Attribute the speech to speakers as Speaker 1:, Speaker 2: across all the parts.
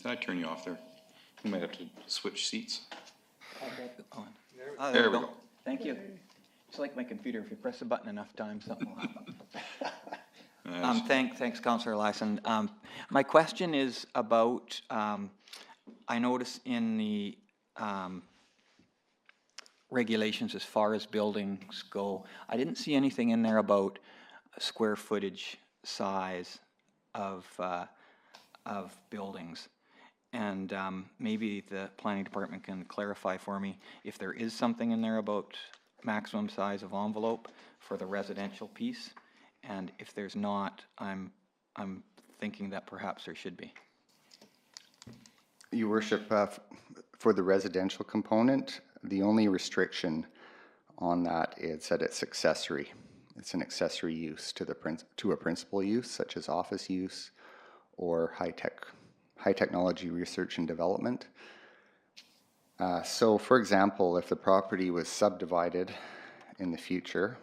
Speaker 1: Did I turn you off there? We might have to switch seats.
Speaker 2: There
Speaker 1: we go.
Speaker 2: Thank you. It's like my computer. If you press a button enough times, something will happen. Thanks, Councillor Lyson. My question is about, I notice in the regulations as far as buildings go, I didn't see anything in there about square footage size of buildings. And maybe the planning department can clarify for me if there is something in there about maximum size of envelope for the residential piece. And if there's not, I'm thinking that perhaps there should be.
Speaker 3: Your Worship, for the residential component, the only restriction on that is that it's accessory. It's an accessory use to a principal use, such as office use or high technology research and development. So, for example, if the property was subdivided in the future,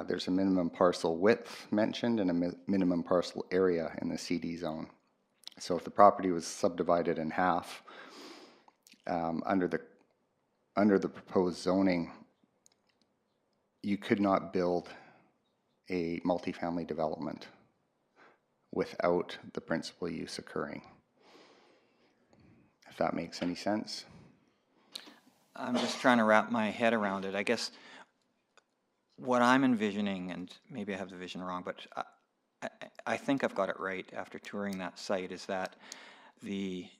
Speaker 3: there's a minimum parcel width mentioned and a minimum parcel area in the CD zone. So if the property was subdivided in half, under the proposed zoning, you could not build a multifamily development without the principal use occurring. If that makes any sense.
Speaker 2: I'm just trying to wrap my head around it. I guess what I'm envisioning, and maybe I have the vision wrong, but I think I've got it right after touring that site, is that the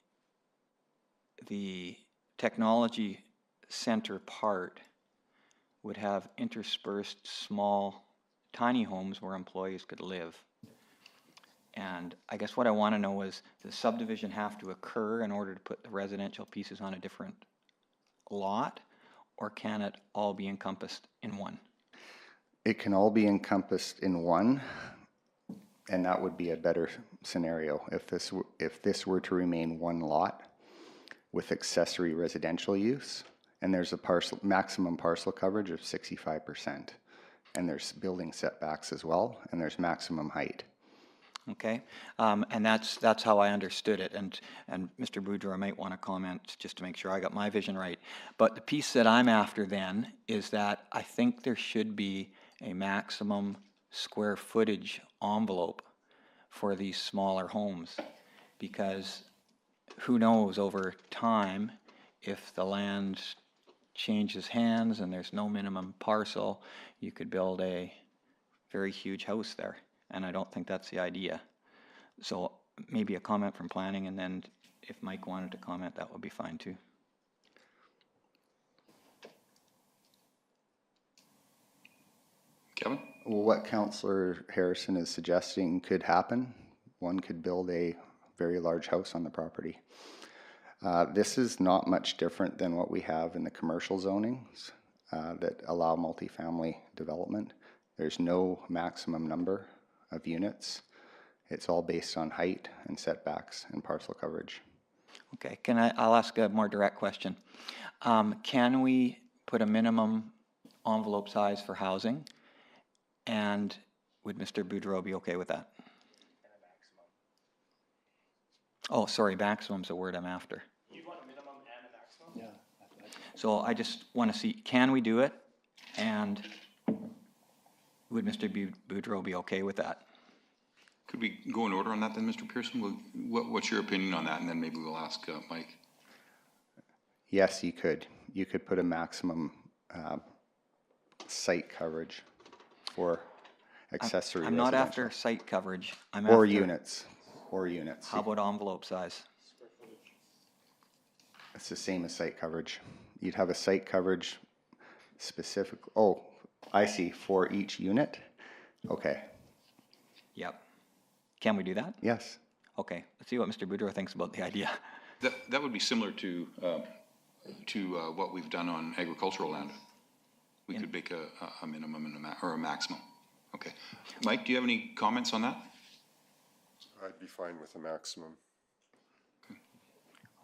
Speaker 2: technology center part would have interspersed small, tiny homes where employees could live. And I guess what I want to know is, does subdivision have to occur in order to put the residential pieces on a different lot, or can it all be encompassed in one?
Speaker 3: It can all be encompassed in one, and that would be a better scenario if this were to remain one lot with accessory residential use, and there's a maximum parcel coverage of 65%, and there's building setbacks as well, and there's maximum height.
Speaker 2: Okay, and that's how I understood it, and Mr. Boudreau might want to comment just to make sure I got my vision right. But the piece that I'm after then is that I think there should be a maximum square footage envelope for these smaller homes, because who knows over time if the land changes hands and there's no minimum parcel, you could build a very huge house there. And I don't think that's the idea. So maybe a comment from planning, and then if Mike wanted to comment, that would be fine too.
Speaker 1: Kevin?
Speaker 3: Well, what Councillor Harrison is suggesting could happen. One could build a very large house on the property. This is not much different than what we have in the commercial zonings that allow multifamily development. There's no maximum number of units. It's all based on height and setbacks and parcel coverage.
Speaker 2: Okay, I'll ask a more direct question. Can we put a minimum envelope size for housing, and would Mr. Boudreau be okay with that?
Speaker 4: And a maximum.
Speaker 2: Oh, sorry, maximum's the word I'm after.
Speaker 4: You want a minimum and a maximum?
Speaker 5: Yeah.
Speaker 2: So I just want to see, can we do it, and would Mr. Boudreau be okay with that?
Speaker 1: Could we go in order on that then, Mr. Pearson? What's your opinion on that? And then maybe we'll ask Mike.
Speaker 3: Yes, you could. You could put a maximum site coverage for accessory
Speaker 2: I'm not
Speaker 3: residential.
Speaker 2: after site coverage. I'm
Speaker 3: Or
Speaker 2: after
Speaker 3: units. Or units.
Speaker 2: How about envelope size?
Speaker 3: It's the same as site coverage. You'd have a site coverage specific. Oh, I see. For each unit? Okay.
Speaker 2: Yep. Can we do that?
Speaker 3: Yes.
Speaker 2: Okay. Let's see what Mr. Boudreau thinks about the idea.
Speaker 1: That would be similar to what we've done on agricultural land. We could make a minimum and or a maximum. Okay. Mike, do you have any comments on that?
Speaker 6: I'd be fine with a maximum.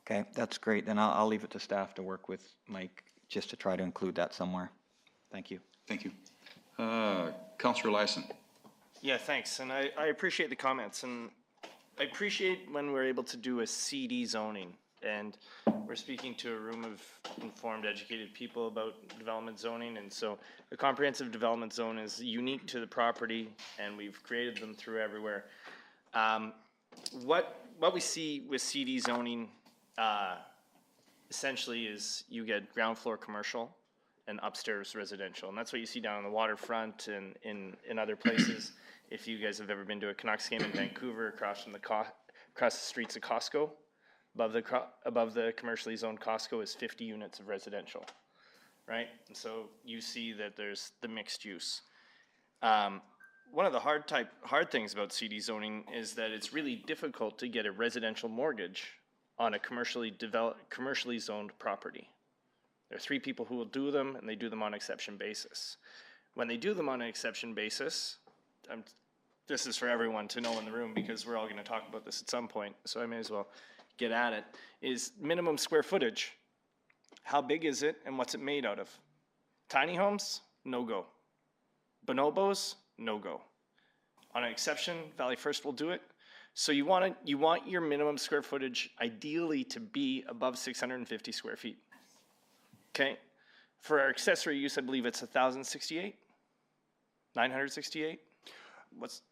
Speaker 2: Okay, that's great. Then I'll leave it to staff to work with Mike just to try to include that somewhere. Thank you.
Speaker 1: Thank you. Councillor Lyson.
Speaker 4: Yeah, thanks. And I appreciate the comments. And I appreciate when we're able to do a CD zoning, and we're speaking to a room of informed, educated people about development zoning, and so a comprehensive development zone is unique to the property, and we've created them through everywhere. What we see with CD zoning, essentially is you get ground floor commercial and upstairs residential, and that's what you see down on the waterfront and in other places. If you guys have ever been to a Canucks game in Vancouver, across the streets of Costco, above the commercially zoned Costco is 50 units of residential, right? And so you see that there's the mixed use. One of the hard things about CD zoning is that it's really difficult to get a residential mortgage on a commercially zoned property. There are 3 people who will do them, and they do them on exception basis. When they do them on an exception basis, this is for everyone to know in the room because we're all going to talk about this at some point, so I may as well get at it, is minimum square footage. How big is it and what's it made out of? Tiny homes? No go. Bonobos? No go. On an exception, Valley First will do it. So you want your minimum square footage ideally to be above 650 square feet. Okay? For our accessory use, I believe it's 1,068? 968? What's...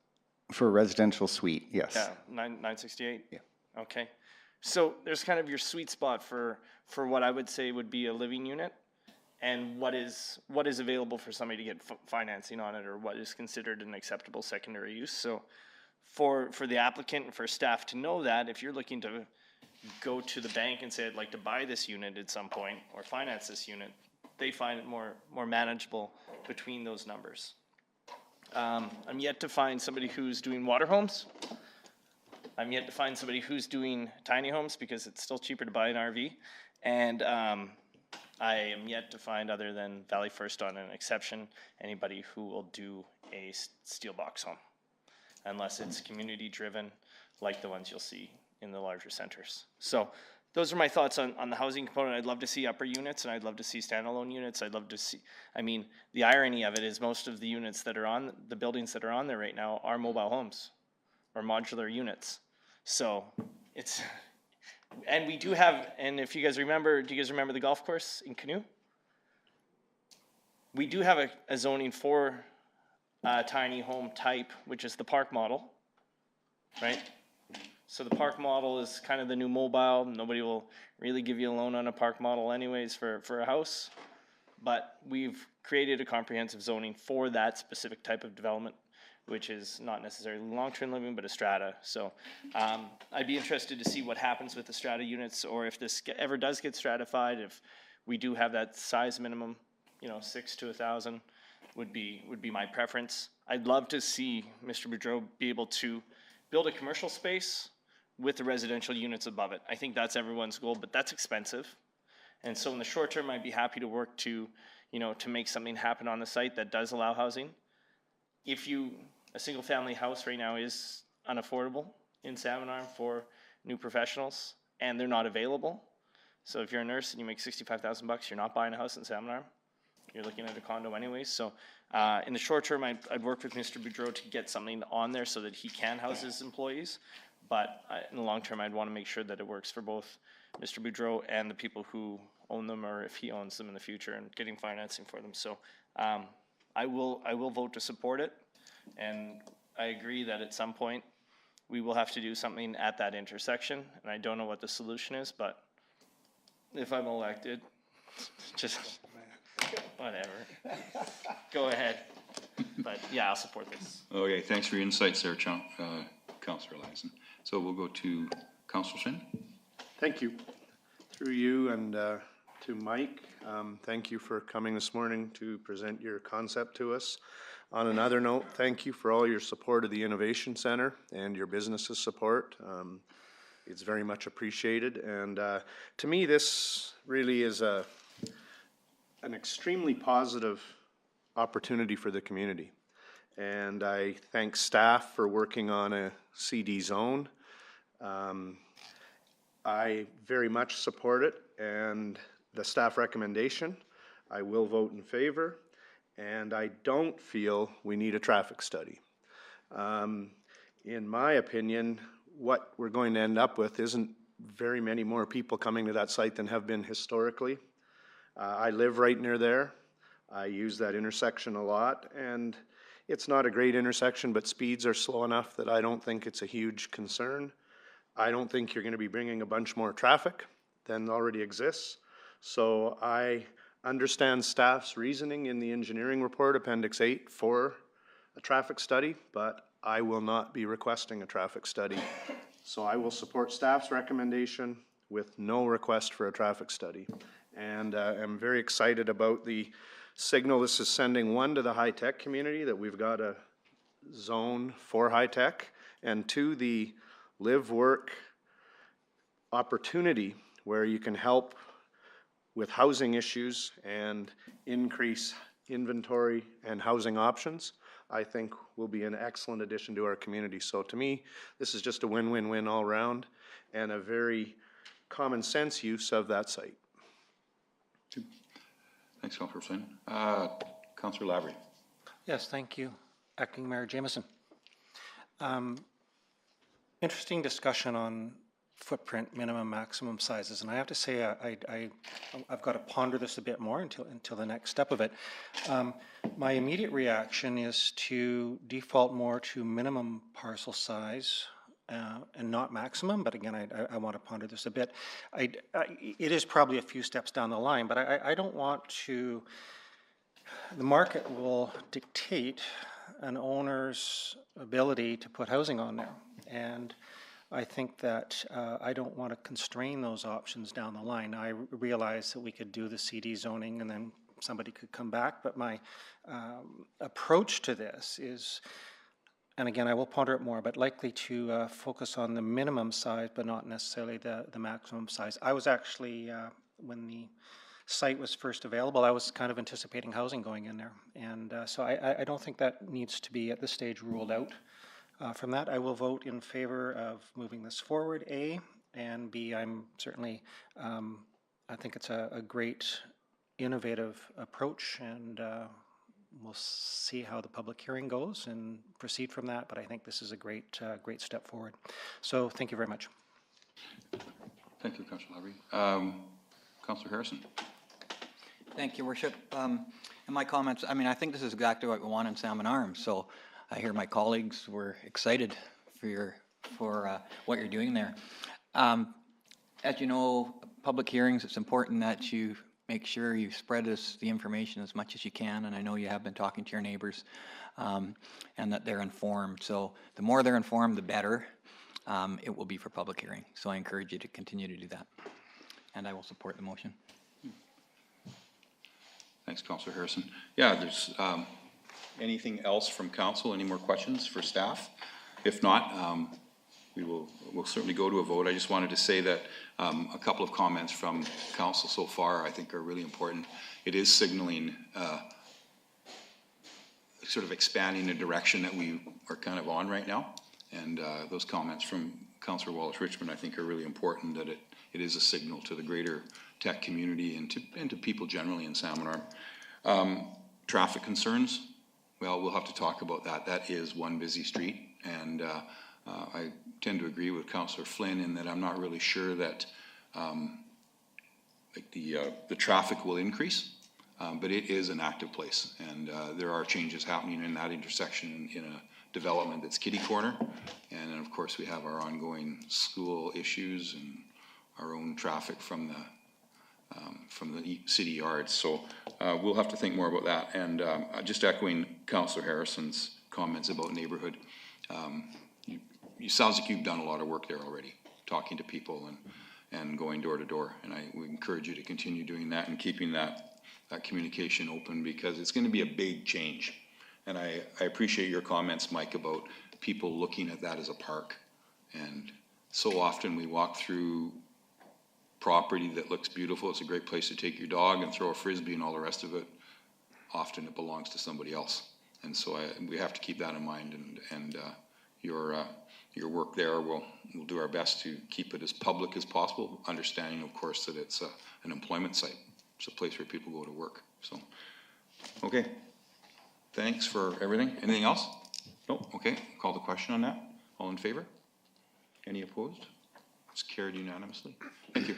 Speaker 3: For a residential suite, yes.
Speaker 4: Yeah, 968?
Speaker 3: Yeah.
Speaker 4: Okay. So there's kind of your sweet spot for what I would say would be a living unit, and what is available for somebody to get financing on it, or what is considered an acceptable secondary use. So for the applicant and for staff to know that, if you're looking to go to the bank and say, I'd like to buy this unit at some point or finance this unit, they find it more manageable between those numbers. I'm yet to find somebody who's doing water homes. I'm yet to find somebody who's doing tiny homes because it's still cheaper to buy an RV. And I am yet to find, other than Valley First on an exception, anybody who will do a steel box home, unless it's community driven, like the ones you'll see in the larger centers. So those are my thoughts on the housing component. I'd love to see upper units, and I'd love to see standalone units. I'd love to see, I mean, the irony of it is most of the units that are on, the buildings that are on there right now are mobile homes or modular units. So it's, and we do have, and if you guys remember, do you guys remember the golf course in Canoe? We do have a zoning for tiny home type, which is the park model, right? So the park model is kind of the new mobile. Nobody will really give you a loan on a park model anyways for a house. But we've created a comprehensive zoning for that specific type of development, which is not necessarily long-term living, but a strata. So I'd be interested to see what happens with the strata units, or if this ever does get stratified, if we do have that size minimum, 6 to 1,000 would be my preference. I'd love to see Mr. Boudreau be able to build a commercial space with the residential units above it. I think that's everyone's goal, but that's expensive. And so in the short term, I'd be happy to work to make something happen on the site that does allow housing. A single family house right now is unaffordable in Salmon Arm for new professionals, and they're not available. So if you're a nurse and you make $65,000, you're not buying a house in Salmon Arm. You're looking at a condo anyways. So in the short term, I'd work with Mr. Boudreau to get something on there so that he can house his employees. But in the long term, I'd want to make sure that it works for both Mr. Boudreau and the people who own them, or if he owns them in the future, and getting financing for them. So I will vote to support it. And I agree that at some point we will have to do something at that intersection. And I don't know what the solution is, but if I'm elected, just whatever. Go ahead. But yeah, I'll support this.
Speaker 1: Okay, thanks for your insights there, Councillor Laxon. So we'll go to Councillor Shin.
Speaker 5: Thank you. Through you and to Mike, thank you for coming this morning to present your concept to us. On another note, thank you for all your support of the Innovation Center and your business's support. It's very much appreciated. And to me, this really is an extremely positive opportunity for the community. And I thank staff for working on a CD zone. I very much support it, and the staff recommendation, I will vote in favor, and I don't feel we need a traffic study. In my opinion, what we're going to end up with isn't very many more people coming to that site than have been historically. I live right near there. I use that intersection a lot, and it's not a great intersection, but speeds are slow enough that I don't think it's a huge concern. I don't think you're going to be bringing a bunch more traffic than already exists. So I understand staff's reasoning in the engineering report, Appendix 8, for a traffic study, but I will not be requesting a traffic study. So I will support staff's recommendation with no request for a traffic study. And I'm very excited about the signal this is sending, one, to the high-tech community, that we've got a zone for high-tech, and two, the live-work opportunity where you can help with housing issues and increase inventory and housing options, I think will be an excellent addition to our community. So to me, this is just a win-win-win all around and a very common sense use of that site.
Speaker 1: Thanks, Councillor Flynn. Councillor Lavery.
Speaker 7: Yes, thank you, Acting Mayor Jamieson. Interesting discussion on footprint, minimum, maximum sizes, and I have to say I've got to ponder this a bit more until the next step of it. My immediate reaction is to default more to minimum parcel size and not maximum, but again, I want to ponder this a bit. It is probably a few steps down the line, but I don't want to, the market will dictate an owner's ability to put housing on there, and I think that I don't want to constrain those options down the line. I realize that we could do the CD zoning and then somebody could come back, but my approach to this is, and again, I will ponder it more, but likely to focus on the minimum size, but not necessarily the maximum size. I was actually, when the site was first available, I was kind of anticipating housing going in there. And so I don't think that needs to be at this stage ruled out. From that, I will vote in favor of moving this forward, A, and B, I'm certainly, I think it's a great innovative approach, and we'll see how the public hearing goes and proceed from that, but I think this is a great great step forward. So thank you very much.
Speaker 1: Thank you, Councillor Lavery. Councillor Harrison.
Speaker 2: Thank you, Worship. And my comments, I mean, I think this is exactly what we want in Salmon Arms, so I hear my colleagues were excited for what you're doing there. As you know, public hearings, it's important that you make sure you spread us the information as much as you can, and I know you have been talking to your neighbors, and that they're informed. So the more they're informed, the better it will be for public hearing. So I encourage you to continue to do that, and I will support the motion.
Speaker 1: Thanks, Councillor Harrison. Yeah, there's anything else from council? Any more questions for staff? If not, we'll certainly go to a vote. I just wanted to say that a couple of comments from council so far I think are really important. It is signaling sort of expanding the direction that we are kind of on right now. And those comments from Councillor Wallace-Richmond I think are really important, that it is a signal to the greater tech community and to people generally in Salmon Arm. Traffic concerns, well, we'll have to talk about that. That is one busy street, and I tend to agree with Councillor Flynn in that I'm not really sure that like the traffic will increase, but it is an active place, and there are changes happening in that intersection in a development that's kitty corner, and then of course we have our ongoing school issues and our own traffic from the city yards. So we'll have to think more about that. And just echoing Councillor Harrison's comments about neighborhood, it sounds like you've done a lot of work there already, talking to people and going door to door. And I would encourage you to continue doing that and keeping that communication open, because it's going to be a big change. And I appreciate your comments, Mike, about people looking at that as a park. And so often we walk through property that looks beautiful. It's a great place to take your dog and throw a frisbee and all the rest of it. Often it belongs to somebody else. And so we have to keep that in mind, and your work there, we'll do our best to keep it as public as possible, understanding, of course, that it's an employment site. It's a place where people go to work. So, okay. Thanks for everything. Anything else? No? Okay. Call the question on that. All in favor? Any opposed? It's carried unanimously. Thank you.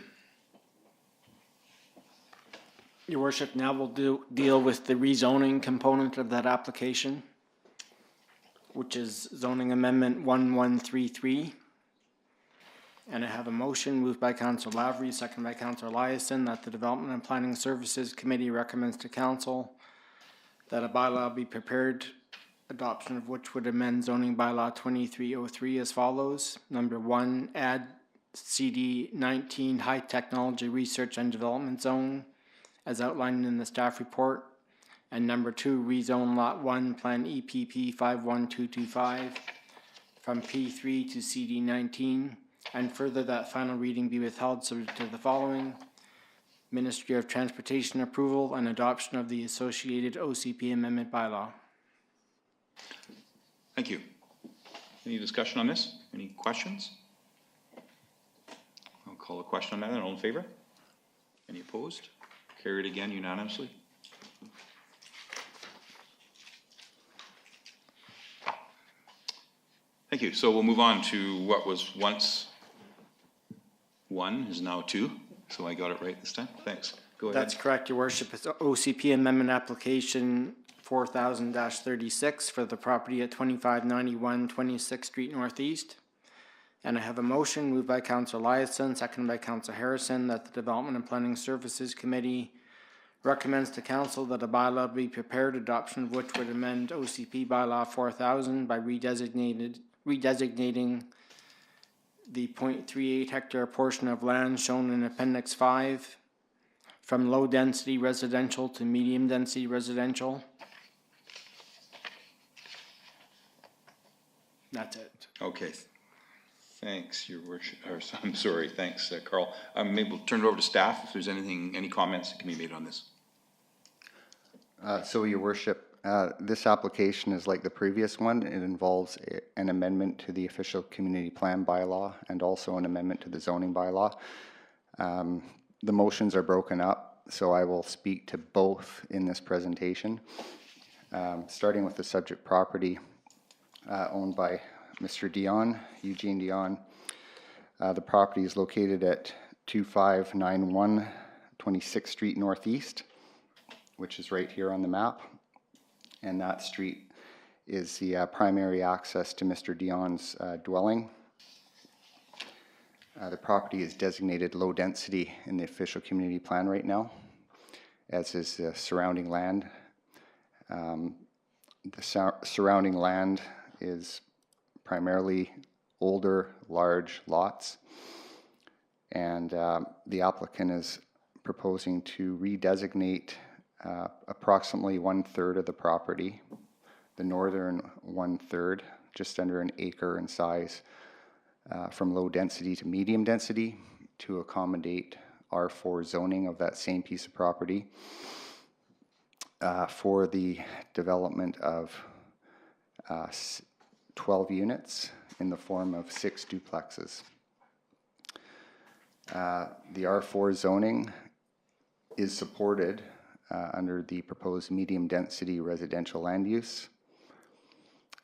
Speaker 8: Your worship, now we'll deal with the rezoning component of that application, which is zoning amendment 1133. And I have a motion moved by Councillor Lavery, seconded by Councillor Eliason, that the Development and Planning Services Committee recommends to Council that a bylaw be prepared, adoption of which would amend zoning bylaw 2303 as follows. Number 1, add CD 19 High Technology Research and Development Zone as outlined in the staff report. And number 2, rezone Lot 1, Plan EPP 51225 from P3 to CD 19. And further, that final reading be withheld subject to the following: Ministry of Transportation approval and adoption of the associated OCP amendment bylaw.
Speaker 1: Thank you. Any discussion on this? Any questions? I'll call a question on that. All in favor? Any opposed? Carried again unanimously. Thank you. So we'll move on to what was once 1 is now 2. So I got it right this time. Thanks. Go ahead.
Speaker 8: That's correct, Your Worship. It's OCP amendment application 4000-36 for the property at 2591 26th Street Northeast. And I have a motion moved by Councillor Eliason, seconded by Councillor Harrison, that the Development and Planning Services Committee recommends to Council that a bylaw be prepared, adoption of which would amend OCP bylaw 4000 by redesignating the 0.38 hectare portion of land shown in Appendix 5 from low-density residential to medium-density residential. That's it.
Speaker 1: Okay. Thanks, Your Worship. Or, I'm sorry. Thanks, Carl. Maybe we'll turn it over to staff if there's any comments that can be made on this.
Speaker 3: So, Your Worship, this application is like the previous one. It involves an amendment to the official community plan bylaw and also an amendment to the zoning bylaw. The motions are broken up, so I will speak to both in this presentation. Starting with the subject property owned by Mr. Dion, Eugene Dion. The property is located at 2591 26th Street Northeast, which is right here on the map. And that street is the primary access to Mr. Dion's dwelling. The property is designated low density in the official community plan right now, as is the surrounding land. The surrounding land is primarily older, large lots. And the applicant is proposing to redesignate approximately 1/3 of the property, the northern 1/3, just under an acre in size, from low density to medium density to accommodate R4 zoning of that same piece of property for the development of 12 units in the form of 6 duplexes. The R4 zoning is supported under the proposed medium density residential land use.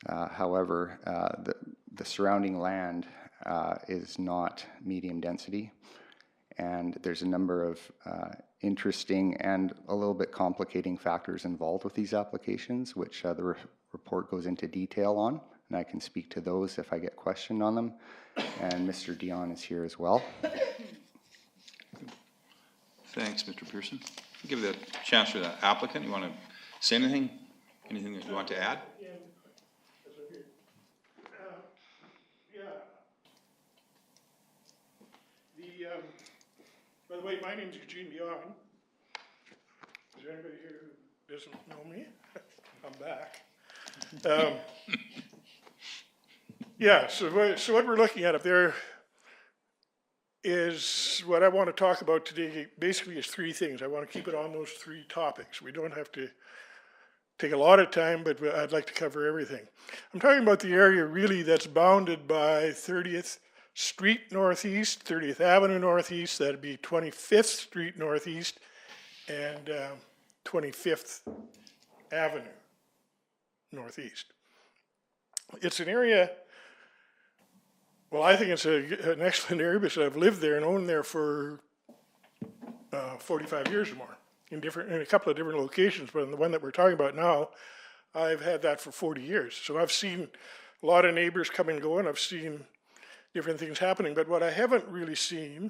Speaker 3: However, the surrounding land is not medium density, and there's a number of interesting and a little bit complicating factors involved with these applications, which the report goes into detail on, and I can speak to those if I get questioned on them. And Mr. Dion is here as well.
Speaker 1: Thanks, Mr. Pearson. Give the chance for the applicant. You want to say anything? Anything that you want to add?
Speaker 9: By the way, my name's Eugene Dion. Is there anybody here who doesn't know me? I'm back. So what we're looking at up there is what I want to talk about today. Basically, is 3 things. I want to keep it on those 3 topics. We don't have to take a lot of time, but I'd like to cover everything. I'm talking about the area really that's bounded by 30th Street Northeast, 30th Avenue Northeast, that'd be 25th Street Northeast, and 25th Avenue Northeast. It's an area Well, I think it's an excellent area because I've lived there and owned there for 45 years or more in a couple of different locations. But in the one that we're talking about now, I've had that for 40 years. So I've seen a lot of neighbors come and go, and I've seen different things happening. But what I haven't really seen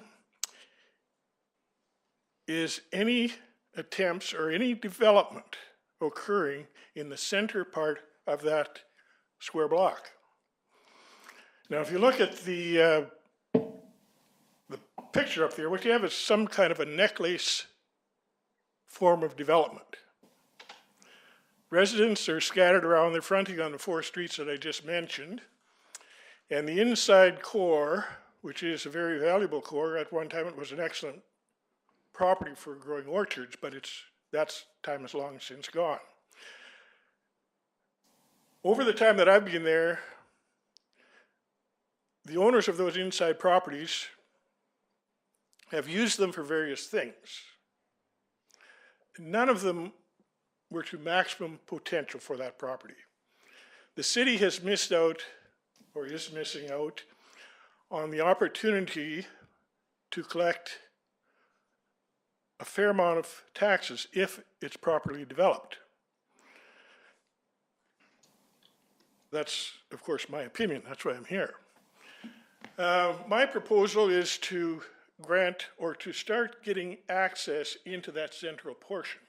Speaker 9: is any attempts or any development occurring in the center part of that square block. Now, if you look at the picture up there, what you have is some kind of a necklace form of development. Residents are scattered around. They're fronting on the 4 streets that I just mentioned. And the inside core, which is a very valuable core, at one time it was an excellent property for growing orchards, but that time is long since gone. Over the time that I've been there, the owners of those inside properties have used them for various things. None of them were to maximum potential for that property. The city has missed out, or is missing out, on the opportunity to collect a fair amount of taxes if it's properly developed. That's, of course, my opinion. That's why I'm here. My proposal is to grant or to start getting access into that central portion.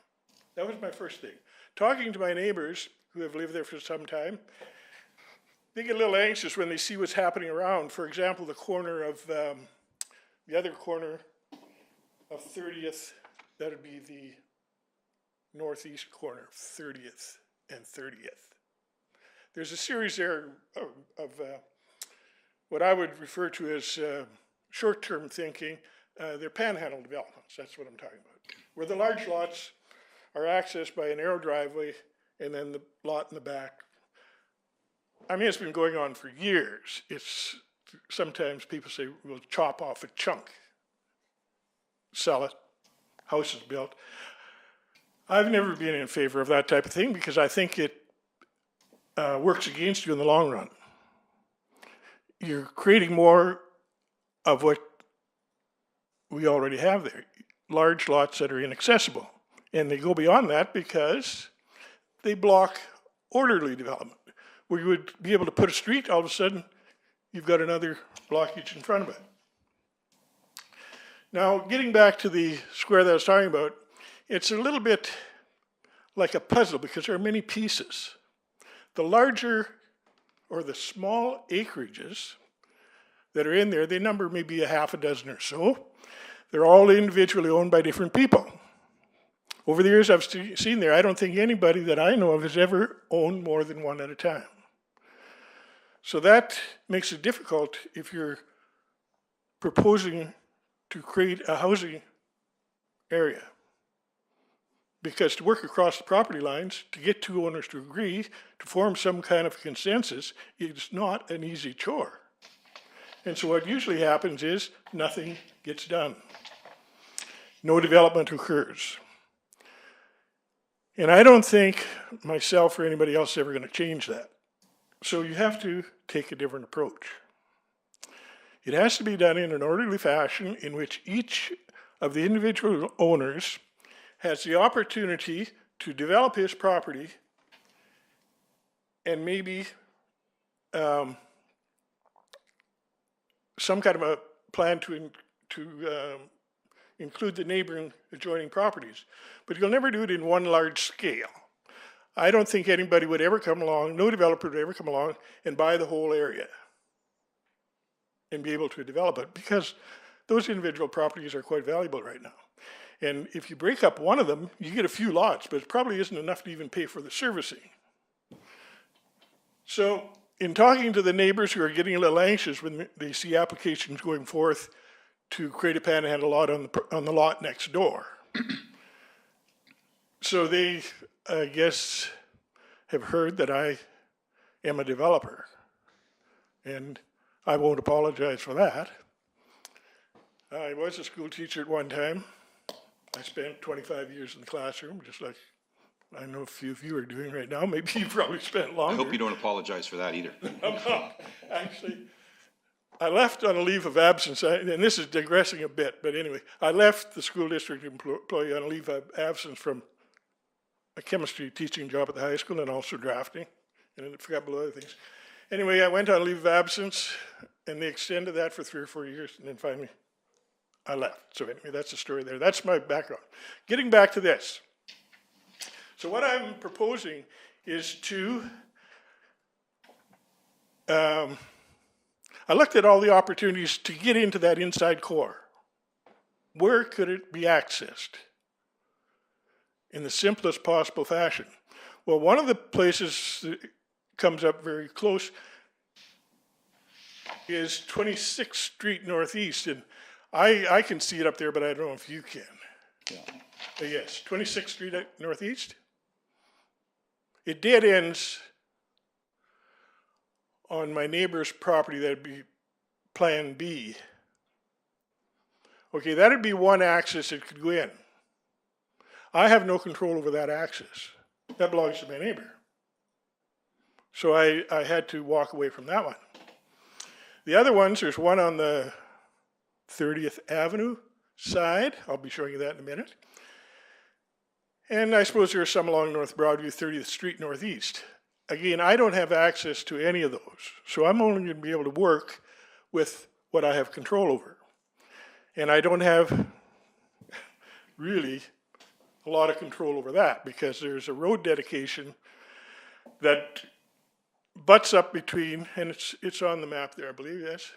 Speaker 9: That was my first thing. Talking to my neighbors who have lived there for some time, they get a little anxious when they see what's happening around. For example, the corner of, the other corner of 30th, that would be the northeast corner of 30th and 30th. There's a series there of what I would refer to as short-term thinking. They're panhandle developments, that's what I'm talking about. Where the large lots are accessed by a narrow driveway and then the lot in the back. I mean, it's been going on for years. Sometimes people say, we'll chop off a chunk, sell it, house is built. I've never been in favor of that type of thing because I think it works against you in the long run. You're creating more of what we already have there, large lots that are inaccessible. And they go beyond that because they block orderly development. Where you would be able to put a street, all of a sudden, you've got another blockage in front of it. Now, getting back to the square that I was talking about, it's a little bit like a puzzle because there are many pieces. The larger or the small acreages that are in there, they number maybe a half a dozen or so. They're all individually owned by different people. Over the years I've seen there, I don't think anybody that I know of has ever owned more than one at a time. So that makes it difficult if you're proposing to create a housing area. Because to work across the property lines, to get two owners to agree, to form some kind of consensus, is not an easy chore. And so what usually happens is nothing gets done. No development occurs. And I don't think myself or anybody else is ever going to change that. So you have to take a different approach. It has to be done in an orderly fashion in which each of the individual owners has the opportunity to develop his property and maybe some kind of a plan to include the neighboring adjoining properties. But you'll never do it in one large scale. I don't think anybody would ever come along, no developer would ever come along and buy the whole area and be able to develop it because those individual properties are quite valuable right now. And if you break up one of them, you get a few lots, but it probably isn't enough to even pay for the servicing. So in talking to the neighbors who are getting a little anxious when they see applications going forth to create a panhandle lot on the lot next door. So they, I guess, have heard that I am a developer. And I won't apologize for that. I was a school teacher at one time. I spent 25 years in the classroom, just like I know a few of you are doing right now. Maybe you probably spent longer.
Speaker 1: I hope you don't apologize for that either.
Speaker 9: I'm not. Actually, I left on a leave of absence, and this is digressing a bit, but anyway, I left the school district employee on a leave of absence from a chemistry teaching job at the high school and also drafting, and I forgot below other things. Anyway, I went on leave of absence, and they extended that for 3 or 4 years, and then finally I left. So anyway, that's the story there. That's my background. Getting back to this. So what I'm proposing is to, I looked at all the opportunities to get into that inside core. Where could it be accessed in the simplest possible fashion? Well, one of the places that comes up very close is 26th Street Northeast, and I can see it up there, but I don't know if you can. Yes, 26th Street Northeast. It dead ends on my neighbor's property. That'd be Plan B. Okay, that'd be one axis that could go in. I have no control over that axis. That belongs to my neighbor. So I had to walk away from that one. The other ones, there's one on the 30th Avenue side. I'll be showing you that in a minute. And I suppose there's some along North Broadview, 30th Street Northeast. Again, I don't have access to any of those. So I'm only going to be able to work with what I have control over. And I don't have really a lot of control over that because there's a road dedication that butts up between, and it's on the map there, I believe, yes,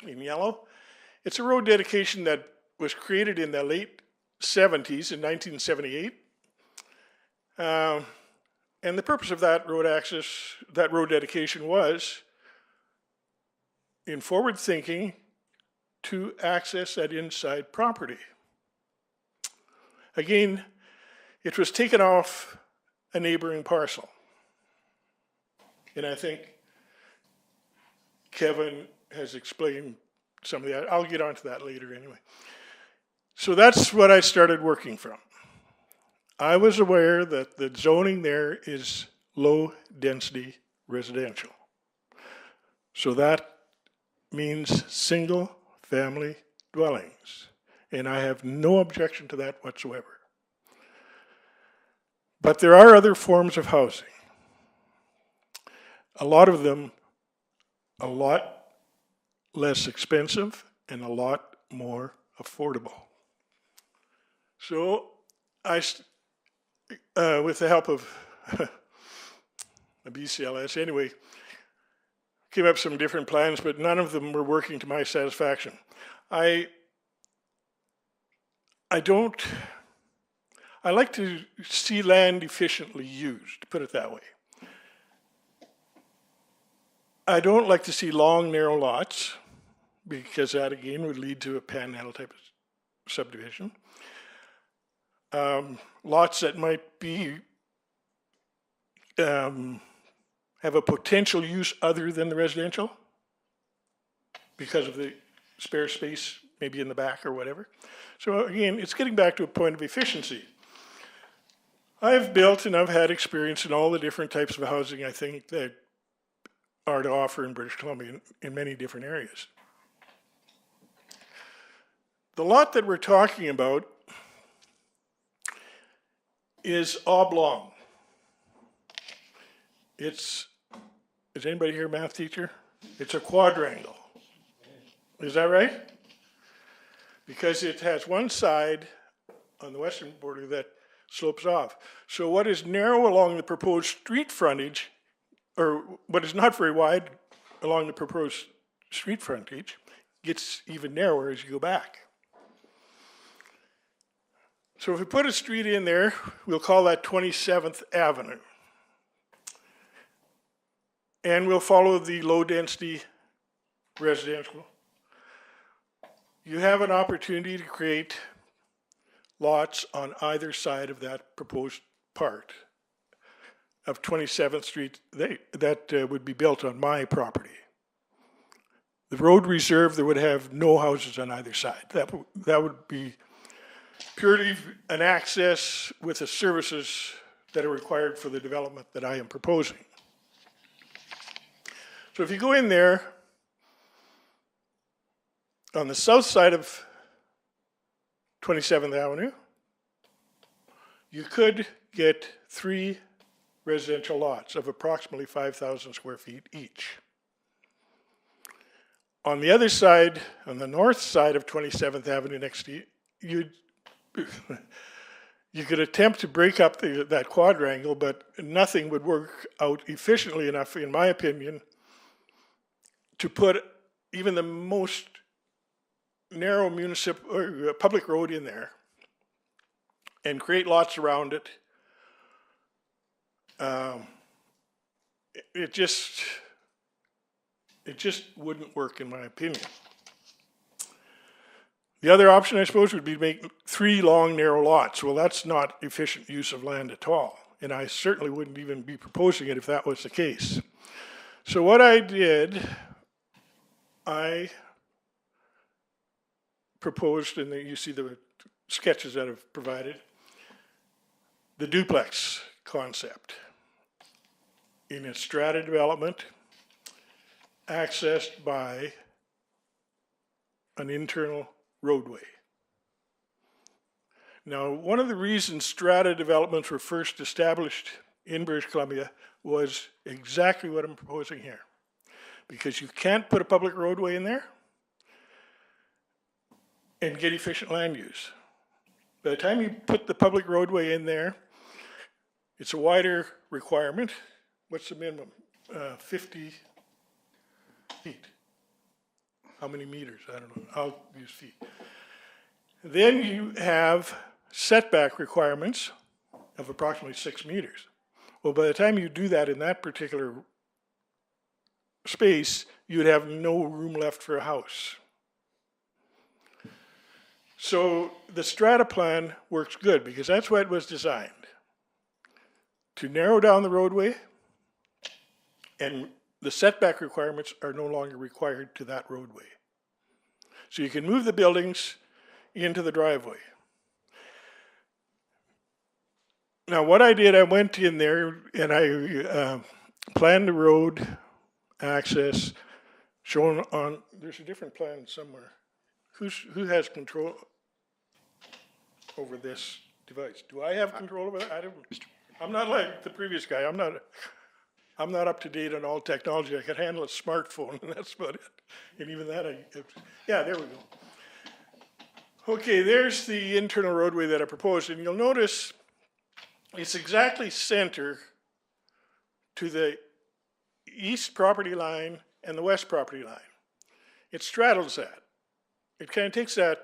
Speaker 9: in yellow. It's a road dedication that was created in the late 70s, in 1978. And the purpose of that road access, that road dedication was, in forward thinking, to access that inside property. Again, it was taken off a neighboring parcel. And I think Kevin has explained some of that. I'll get onto that later anyway. So that's what I started working from. I was aware that the zoning there is low density residential. So that means single family dwellings. And I have no objection to that whatsoever. But there are other forms of housing. A lot of them a lot less expensive and a lot more affordable. So I, with the help of a BCLS anyway, came up with some different plans, but none of them were working to my satisfaction. I like to see land efficiently used, put it that way. I don't like to see long, narrow lots, because that again would lead to a panhandle type of subdivision. Lots that might be, have a potential use other than the residential, because of the spare space, maybe in the back or whatever. So again, it's getting back to a point of efficiency. I've built and I've had experience in all the different types of housing I think that are to offer in British Columbia in many different areas. The lot that we're talking about is oblong. Is anybody here a math teacher? It's a quadrangle. Is that right? Because it has one side on the western border that slopes off. So what is narrow along the proposed street frontage, or what is not very wide along the proposed street frontage, gets even narrower as you go back. So if we put a street in there, we'll call that 27th Avenue. And we'll follow the low density residential. You have an opportunity to create lots on either side of that proposed part of 27th Street that would be built on my property. The road reserve, there would have no houses on either side. That would be purely an access with the services that are required for the development that I am proposing. So if you go in there, on the south side of 27th Avenue, you could get 3 residential lots of approximately 5,000 square feet each. On the other side, on the north side of 27th Avenue next to you, you could attempt to break up that quadrangle, but nothing would work out efficiently enough, in my opinion, to put even the most narrow municipal or public road in there and create lots around it. It just wouldn't work, in my opinion. The other option, I suppose, would be to make 3 long, narrow lots. Well, that's not efficient use of land at all, and I certainly wouldn't even be proposing it if that was the case. So what I did, I proposed, and you see the sketches that I've provided, the duplex concept in a strata development accessed by an internal roadway. Now, one of the reasons strata developments were first established in British Columbia was exactly what I'm proposing here. Because you can't put a public roadway in there and get efficient land use. By the time you put the public roadway in there, it's a wider requirement. What's the minimum? 50 feet. How many meters? I don't know. I'll use feet. Then you have setback requirements of approximately 6 meters. Well, by the time you do that in that particular space, you'd have no room left for a house. So the strata plan works good because that's why it was designed. To narrow down the roadway, and the setback requirements are no longer required to that roadway. So you can move the buildings into the driveway. Now what I did, I went in there and I planned the road access shown on, there's a different plan somewhere. Who has control over this device? Do I have control over that? I don't. I'm not like the previous guy. I'm not up to date on all technology. I could handle a smartphone, and that's about it. And even that, yeah, there we go. Okay, there's the internal roadway that I proposed, and you'll notice it's exactly center to the east property line and the west property line. It straddles that. It kind of takes that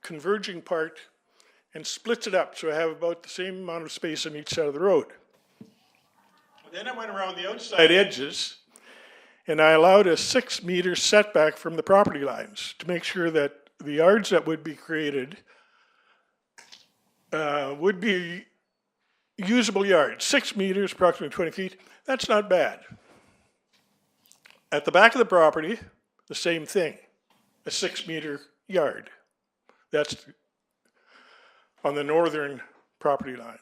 Speaker 9: converging part and splits it up, so I have about the same amount of space on each side of the road. Then I went around the outside edges and I allowed a 6-meter setback from the property lines to make sure that the yards that would be created would be usable yards. 6 meters, approximately 20 feet, that's not bad. At the back of the property, the same thing, a 6-meter yard. That's on the northern property line.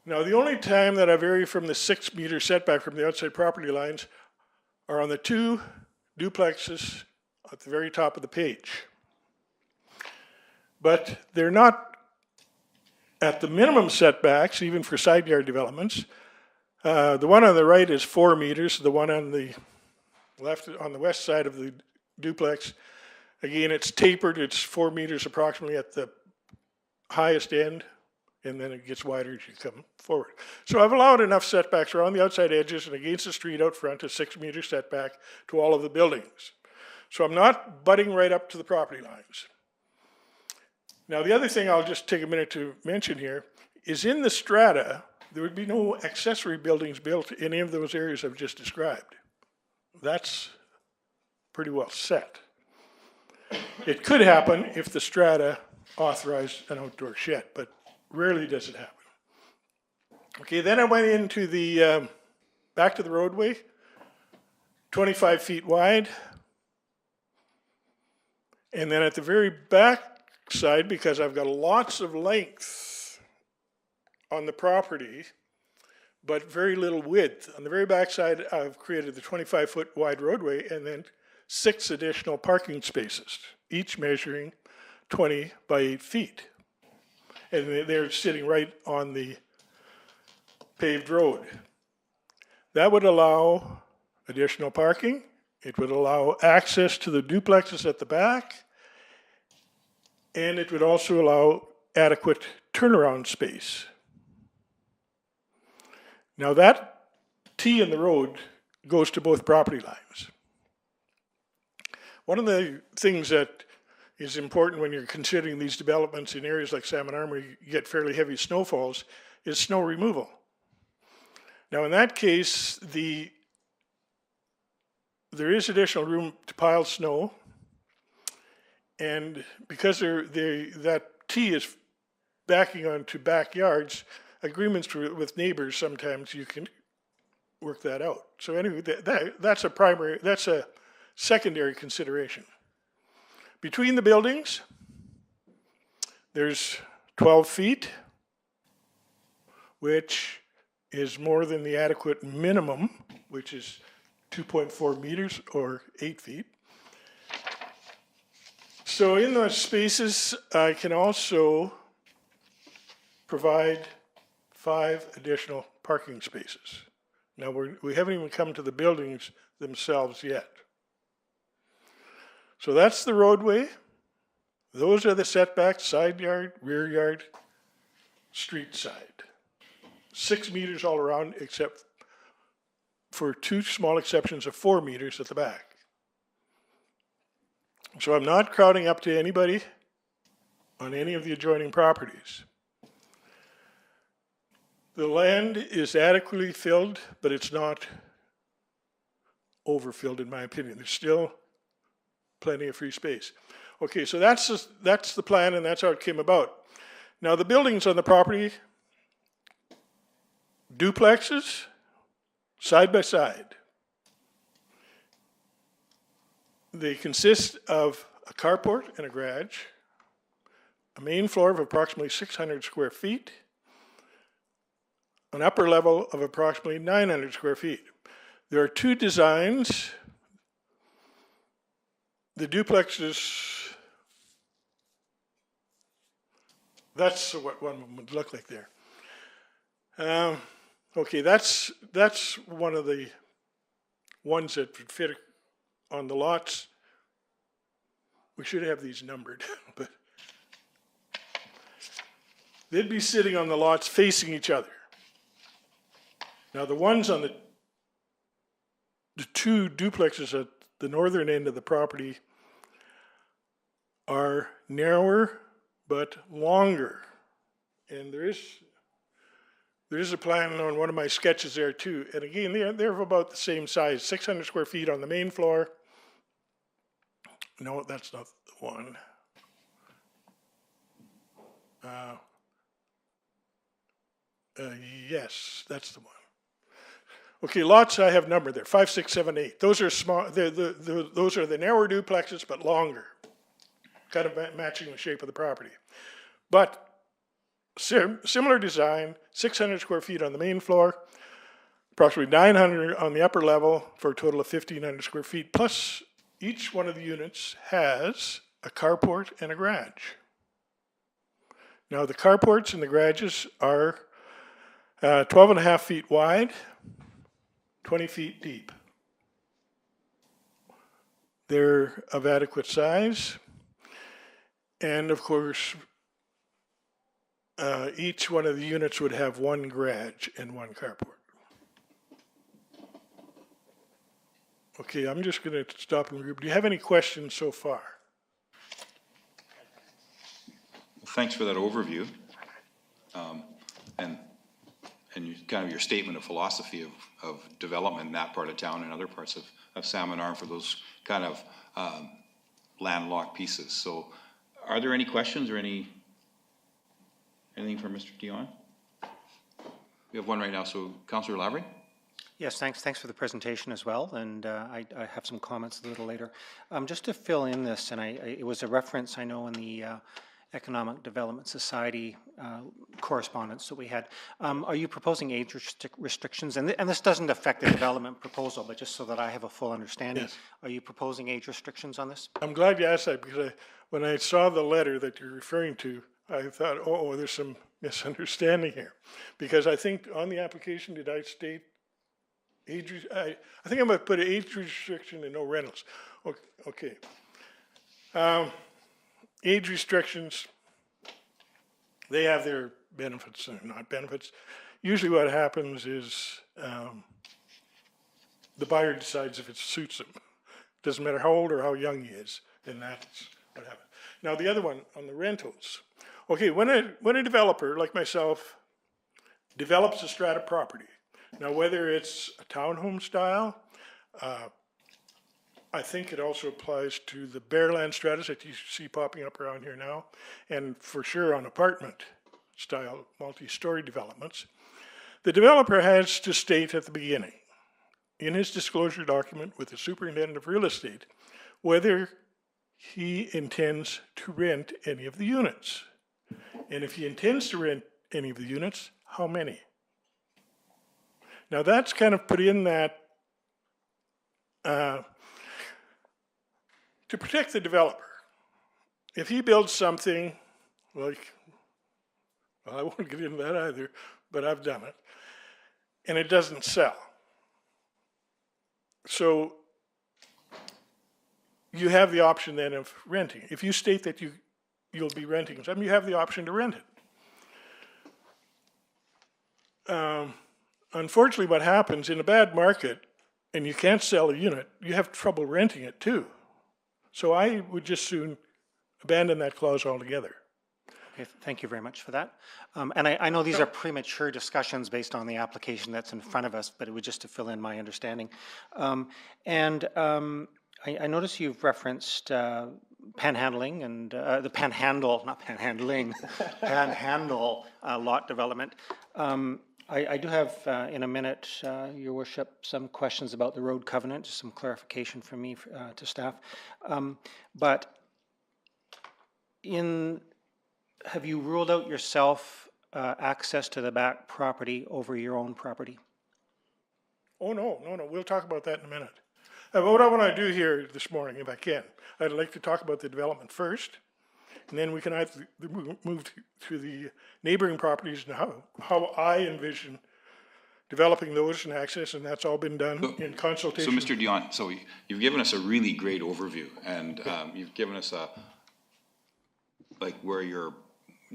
Speaker 9: Now, the only time that I vary from the 6-meter setback from the outside property lines are on the 2 duplexes at the very top of the page. But they're not at the minimum setbacks, even for side yard developments. The one on the right is 4 meters. The one on the left, on the west side of the duplex, again, it's tapered. It's 4 meters approximately at the highest end, and then it gets wider as you come forward. So I've allowed enough setbacks around the outside edges and against the street out front, a 6-meter setback to all of the buildings. So I'm not butting right up to the property lines. Now the other thing I'll just take a minute to mention here is in the strata, there would be no accessory buildings built in any of those areas I've just described. That's pretty well set. It could happen if the strata authorized an outdoor shed, but rarely does it happen. Okay, then I went into the, back to the roadway, 25 feet wide. And then at the very back side, because I've got lots of length on the property, but very little width. On the very back side, I've created the 25-foot wide roadway and then 6 additional parking spaces, each measuring 20 by 8 feet. And they're sitting right on the paved road. That would allow additional parking. It would allow access to the duplexes at the back. And it would also allow adequate turnaround space. Now that T in the road goes to both property lines. One of the things that is important when you're considering these developments in areas like Salmon Arm where you get fairly heavy snowfalls is snow removal. Now in that case, there is additional room to pile snow, and because that T is backing onto backyards, agreements with neighbors, sometimes you can work that out. So anyway, that's a secondary consideration. Between the buildings, there's 12 feet, which is more than the adequate minimum, which is 2.4 meters or 8 feet. So in those spaces, I can also provide 5 additional parking spaces. Now we haven't even come to the buildings themselves yet. So that's the roadway. Those are the setbacks, side yard, rear yard, street side. 6 meters all around, except for 2 small exceptions of 4 meters at the back. So I'm not crowding up to anybody on any of the adjoining properties. The land is adequately filled, but it's not overfilled in my opinion. There's still plenty of free space. Okay, so that's the plan, and that's how it came about. Now the buildings on the property, duplexes, side by side. They consist of a carport and a garage, a main floor of approximately 600 square feet, an upper level of approximately 900 square feet. There are 2 designs. The duplexes, that's what one would look like there. Okay, that's one of the ones that would fit on the lots. We should have these numbered, but they'd be sitting on the lots facing each other. Now the ones on the 2 duplexes at the northern end of the property are narrower but longer. And there is a plan on one of my sketches there too. And again, they're of about the same size, 600 square feet on the main floor. No, that's not the one. Yes, that's the one. Okay, lots I have numbered there, 5, 6, 7, 8. Those are small. Those are the narrower duplexes, but longer, kind of matching the shape of the property. But similar design, 600 square feet on the main floor, approximately 900 on the upper level for a total of 1,500 square feet. Plus, each one of the units has a carport and a garage. Now, the carports and the garages are 12.5 feet wide, 20 feet deep. They're of adequate size. And of course, each one of the units would have 1 garage and 1 carport. Okay, I'm just going to stop and group. Do you have any questions so far?
Speaker 1: Thanks for that overview. And kind of your statement of philosophy of development in that part of town and other parts of Salmon Arm for those kind of landlocked pieces. So are there any questions or anything for Mr. Dion? We have one right now, so Councillor Lavery?
Speaker 7: Yes, thanks for the presentation as well, and I have some comments a little later. Just to fill in this, and it was a reference I know in the Economic Development Society correspondence that we had. Are you proposing age restrictions? And this doesn't affect the development proposal, but just so that I have a full understanding.
Speaker 9: Yes.
Speaker 7: Are you proposing age restrictions on this?
Speaker 9: I'm glad you asked that because when I saw the letter that you're referring to, I thought, oh, there's some misunderstanding here. Because I think on the application, did I state age, I think I'm going to put an age restriction and no rentals. Okay. Age restrictions, they have their benefits and not benefits. Usually what happens is the buyer decides if it suits him. Doesn't matter how old or how young he is, and that's what happens. Now the other one, on the rentals. Okay, when a developer like myself develops a strata property, now whether it's a townhome style, I think it also applies to the bare land stratas that you see popping up around here now, and for sure on apartment style multi-story developments. The developer has to state at the beginning, in his disclosure document with the superintendent of real estate, whether he intends to rent any of the units. And if he intends to rent any of the units, how many? Now that's kind of put in that to protect the developer. If he builds something like, well, I won't get into that either, but I've done it, and it doesn't sell. So you have the option then of renting. If you state that you'll be renting something, you have the option to rent it. Unfortunately, what happens in a bad market, and you can't sell a unit, you have trouble renting it too. So I would just soon abandon that clause altogether.
Speaker 7: Okay, thank you very much for that. And I know these are premature discussions based on the application that's in front of us, but it was just to fill in my understanding. I notice you've referenced panhandling and the panhandle, not panhandling, panhandle lot development. I do have, in a minute, Your Worship, some questions about the road covenant, just some clarification from me to staff. But have you ruled out yourself access to the back property over your own property?
Speaker 9: Oh, no. We'll talk about that in a minute. What I want to do here this morning, if I can, I'd like to talk about the development first, and then we can either move to the neighboring properties and how I envision developing those and access, and that's all been done in consultation.
Speaker 1: So Mr. Dion, so you've given us a really great overview, and you've given us like where your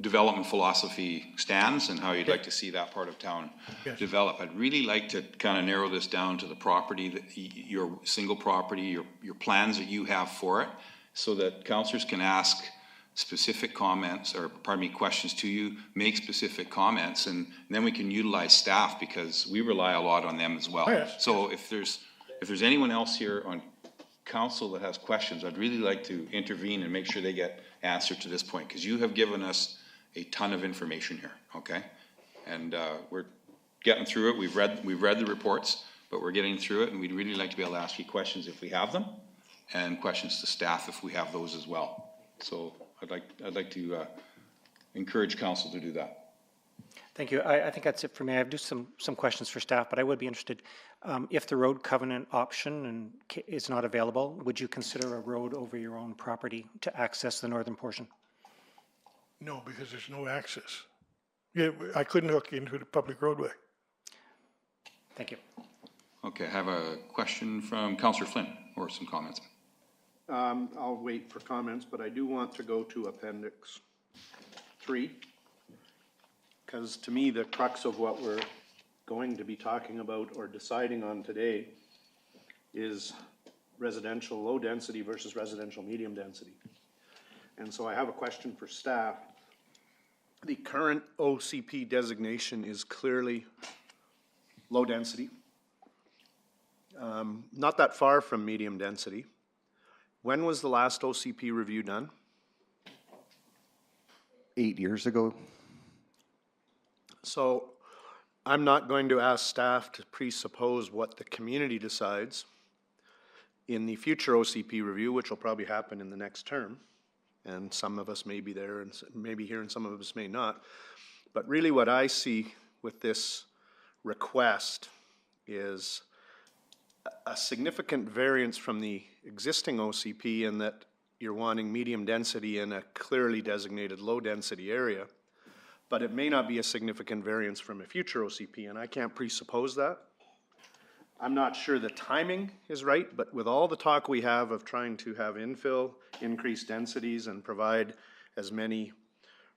Speaker 1: development philosophy stands and how you'd like to see that part of town develop. I'd really like to kind of narrow this down to the property, that your single property, your plans that you have for it, so that councillors can ask specific comments, or pardon me, questions to you, make specific comments, and then we can utilize staff because we rely a lot on them as well. So if there's anyone else here on council that has questions, I'd really like to intervene and make sure they get answered to this point, because you have given us a ton of information here, okay? And we're getting through it. We've read the reports, but we're getting through it, and we'd really like to be able to ask you questions if we have them, and questions to staff if we have those as well. So I'd like to encourage council to do that.
Speaker 7: Thank you. I think that's it for me. I have just some questions for staff, but I would be interested, if the road covenant option is not available, would you consider a road over your own property to access the northern portion?
Speaker 9: No, because there's no access. Yeah, I couldn't hook into the public roadway.
Speaker 7: Thank you.
Speaker 1: Okay, I have a question from Councillor Flynn, or some comments.
Speaker 5: I'll wait for comments, but I do want to go to Appendix 3, because to me, the crux of what we're going to be talking about or deciding on today is residential low density versus residential medium density. And so I have a question for staff. The current OCP designation is clearly low density, not that far from medium density. When was the last OCP review done?
Speaker 3: 8 years ago.
Speaker 5: So I'm not going to ask staff to presuppose what the community decides in the future OCP review, which will probably happen in the next term. and some of us may be there and maybe here and some of us may not. But really what I see with this request is a significant variance from the existing OCP in that you're wanting medium density in a clearly designated low density area, but it may not be a significant variance from a future OCP, and I can't presuppose that. I'm not sure the timing is right, but with all the talk we have of trying to have infill, increase densities, and provide as many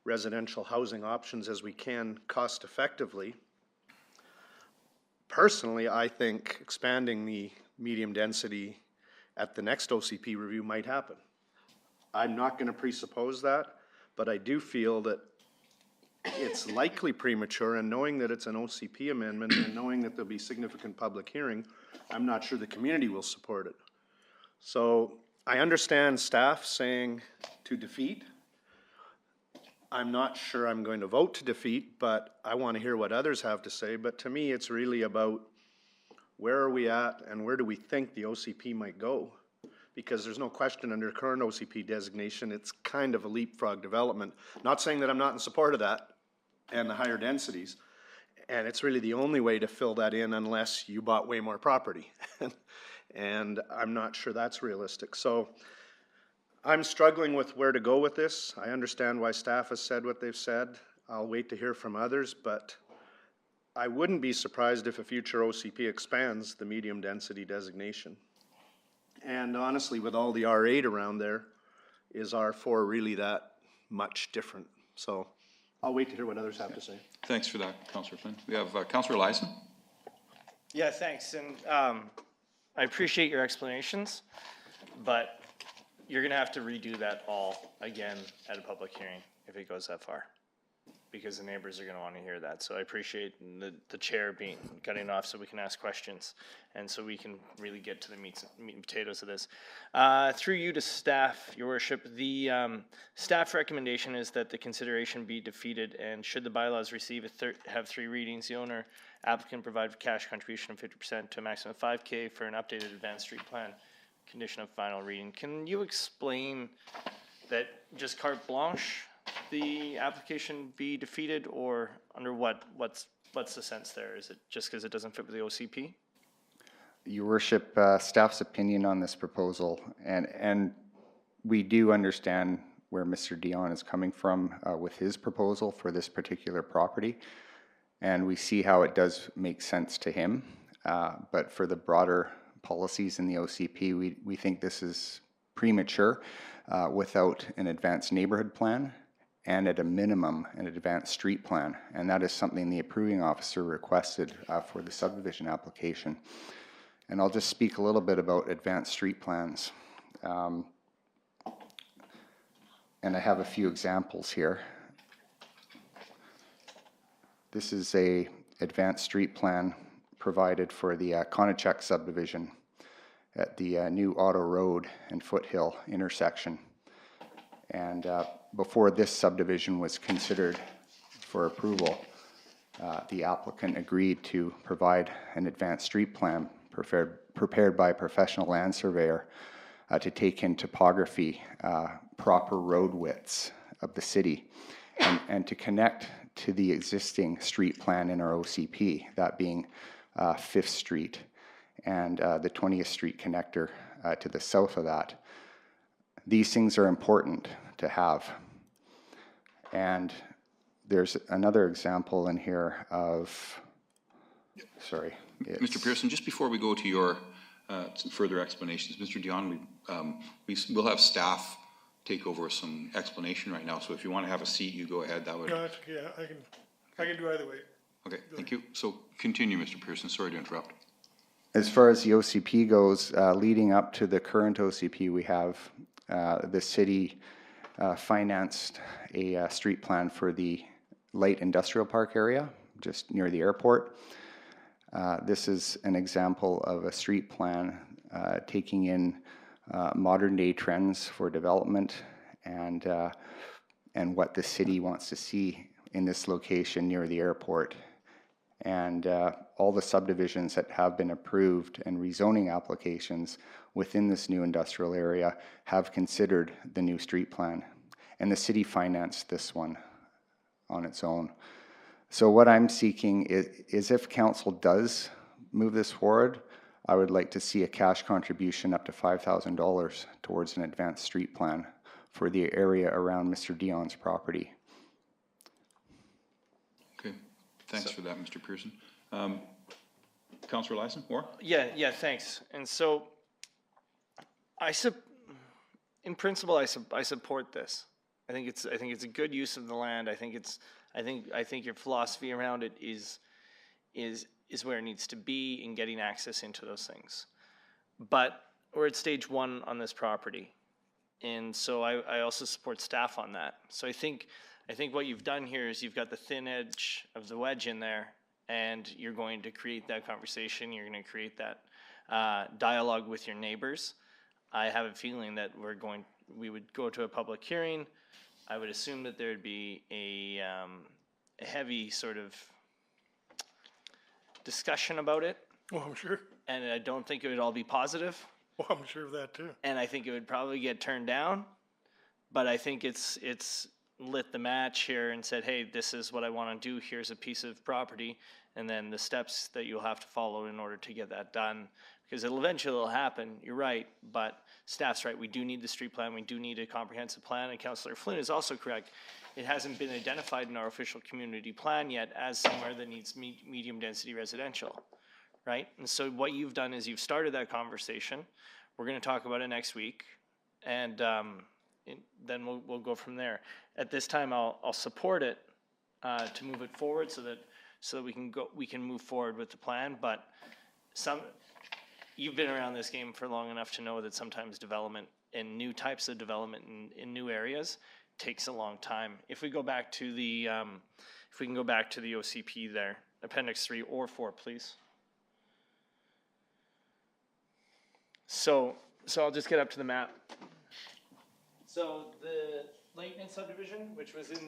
Speaker 5: residential housing options as we can cost effectively, personally, I think expanding the medium density at the next OCP review might happen. I'm not going to presuppose that, but I do feel that it's likely premature, and knowing that it's an OCP amendment and knowing that there'll be significant public hearing, I'm not sure the community will support it. So I understand staff saying to defeat. I'm not sure I'm going to vote to defeat, but I want to hear what others have to say. But to me, it's really about where are we at and where do we think the OCP might go? Because there's no question under current OCP designation, it's kind of a leapfrog development. Not saying that I'm not in support of that and the higher densities. And it's really the only way to fill that in unless you bought way more property. And I'm not sure that's realistic. So I'm struggling with where to go with this. I understand why staff has said what they've said. I'll wait to hear from others, but I wouldn't be surprised if a future OCP expands the medium density designation. And honestly, with all the R8 around there, is R4 really that much different? So I'll wait to hear what others have to say.
Speaker 1: Thanks for that, Councillor Flynn. We have Councillor Lyson.
Speaker 4: Yeah, thanks. And I appreciate your explanations, but you're going to have to redo that all again at a public hearing if it goes that far, because the neighbors are going to want to hear that. So I appreciate the chair cutting off so we can ask questions and so we can really get to the meat and potatoes of this. Through you to staff, Your Worship, the staff recommendation is that the consideration be defeated, and should the bylaws receive have 3 readings, the owner applicant provide cash contribution of 50% to a maximum of $5,000 for an updated advanced street plan, condition of final reading. Can you explain that just carte blanche the application be defeated, or under what's the sense there? Is it just because it doesn't fit with the OCP?
Speaker 3: Your Worship, staff's opinion on this proposal, and we do understand where Mr. Dion is coming from with his proposal for this particular property, and we see how it does make sense to him, but for the broader policies in the OCP, we think this is premature without an advanced neighborhood plan and at a minimum an advanced street plan, and that is something the approving officer requested for the subdivision application. And I'll just speak a little bit about advanced street plans. And I have a few examples here. This is a advanced street plan provided for the Conacheck subdivision at the new Auto Road and Foothill intersection. And before this subdivision was considered for approval, the applicant agreed to provide an advanced street plan prepared by a professional land surveyor to take in topography, proper road widths of the city, and to connect to the existing street plan in our OCP, that being 5th Street and the 20th Street connector to the south of that. These things are important to have. And there's another example in here of, sorry.
Speaker 1: Mr. Pearson, just before we go to your further explanations, Mr. Dion, we'll have staff take over some explanation right now. So if you want to have a seat, you go ahead. That would.
Speaker 9: No, yeah, I can do either way.
Speaker 1: Okay, thank you. So continue, Mr. Pearson. Sorry to interrupt.
Speaker 3: As far as the OCP goes, leading up to the current OCP, we have the city financed a street plan for the light industrial park area, just near the airport. This is an example of a street plan taking in modern day trends for development and what the city wants to see in this location near the airport. And all the subdivisions that have been approved and rezoning applications within this new industrial area have considered the new street plan. And the city financed this one on its own. So what I'm seeking is if council does move this forward, I would like to see a cash contribution up to $5,000 towards an advanced street plan for the area around Mr. Dion's property.
Speaker 1: Okay, thanks for that, Mr. Pearson. Councillor Lyson, more?
Speaker 4: Yeah, thanks. And so, in principle, I support this. I think it's a good use of the land. I think your philosophy around it is where it needs to be in getting access into those things. But we're at stage 1 on this property, and so I also support staff on that. So I think what you've done here is you've got the thin edge of the wedge in there, and you're going to create that conversation. You're going to create that dialogue with your neighbors. I have a feeling that we would go to a public hearing. I would assume that there would be a heavy sort of discussion about it,
Speaker 9: Well, I'm sure.
Speaker 4: and I don't think it would all be positive,
Speaker 9: Well, I'm sure of that too.
Speaker 4: and I think it would probably get turned down, but I think it's lit the match here and said, hey, this is what I want to do, here's a piece of property, and then the steps that you'll have to follow in order to get that done, because it'll happen, you're right, but staff's right, we do need the street plan, we do need a comprehensive plan, and Councillor Flynn is also correct. It hasn't been identified in our official community plan yet as somewhere that needs medium density residential, right? And so what you've done is you've started that conversation. We're going to talk about it next week, and then we'll go from there. At this time, I'll support it to move it forward so that we can move forward with the plan. But you've been around this game for long enough to know that sometimes development and new types of development in new areas takes a long time. If we go back to the OCP there, Appendix 3 or 4, please. So I'll just get up to the map. So the Leighton subdivision, which was in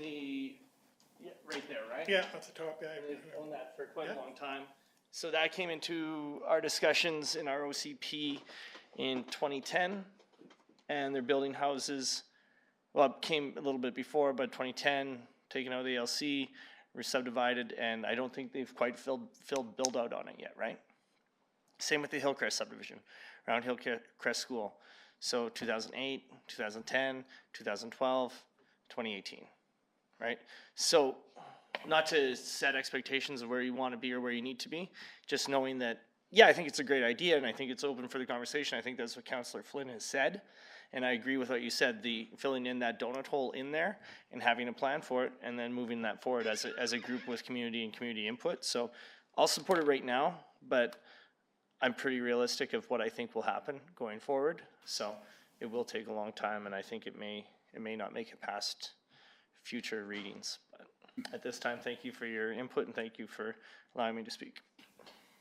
Speaker 4: right there, right?
Speaker 9: Yeah, at the top, yeah.
Speaker 4: They've owned that for quite a
Speaker 9: Yeah.
Speaker 4: long time. So that came into our discussions in our OCP in 2010, and they're building houses. Well, it came a little bit before, but 2010, taken out of the LC, were subdivided, and I don't think they've quite filled build out on it yet, right? Same with the Hillcrest subdivision, around Hillcrest School. So 2008, 2010, 2012, 2018, right? So not to set expectations of where you want to be or where you need to be, just knowing that, yeah, I think it's a great idea, and I think it's open for the conversation. I think that's what Councillor Flynn has said. And I agree with what you said, the filling in that donut hole in there and having a plan for it and then moving that forward as a group with community and community input. So I'll support it right now, but I'm pretty realistic of what I think will happen going forward. So it will take a long time, and I think it may not make it past future readings. But at this time, thank you for your input and thank you for allowing me to speak.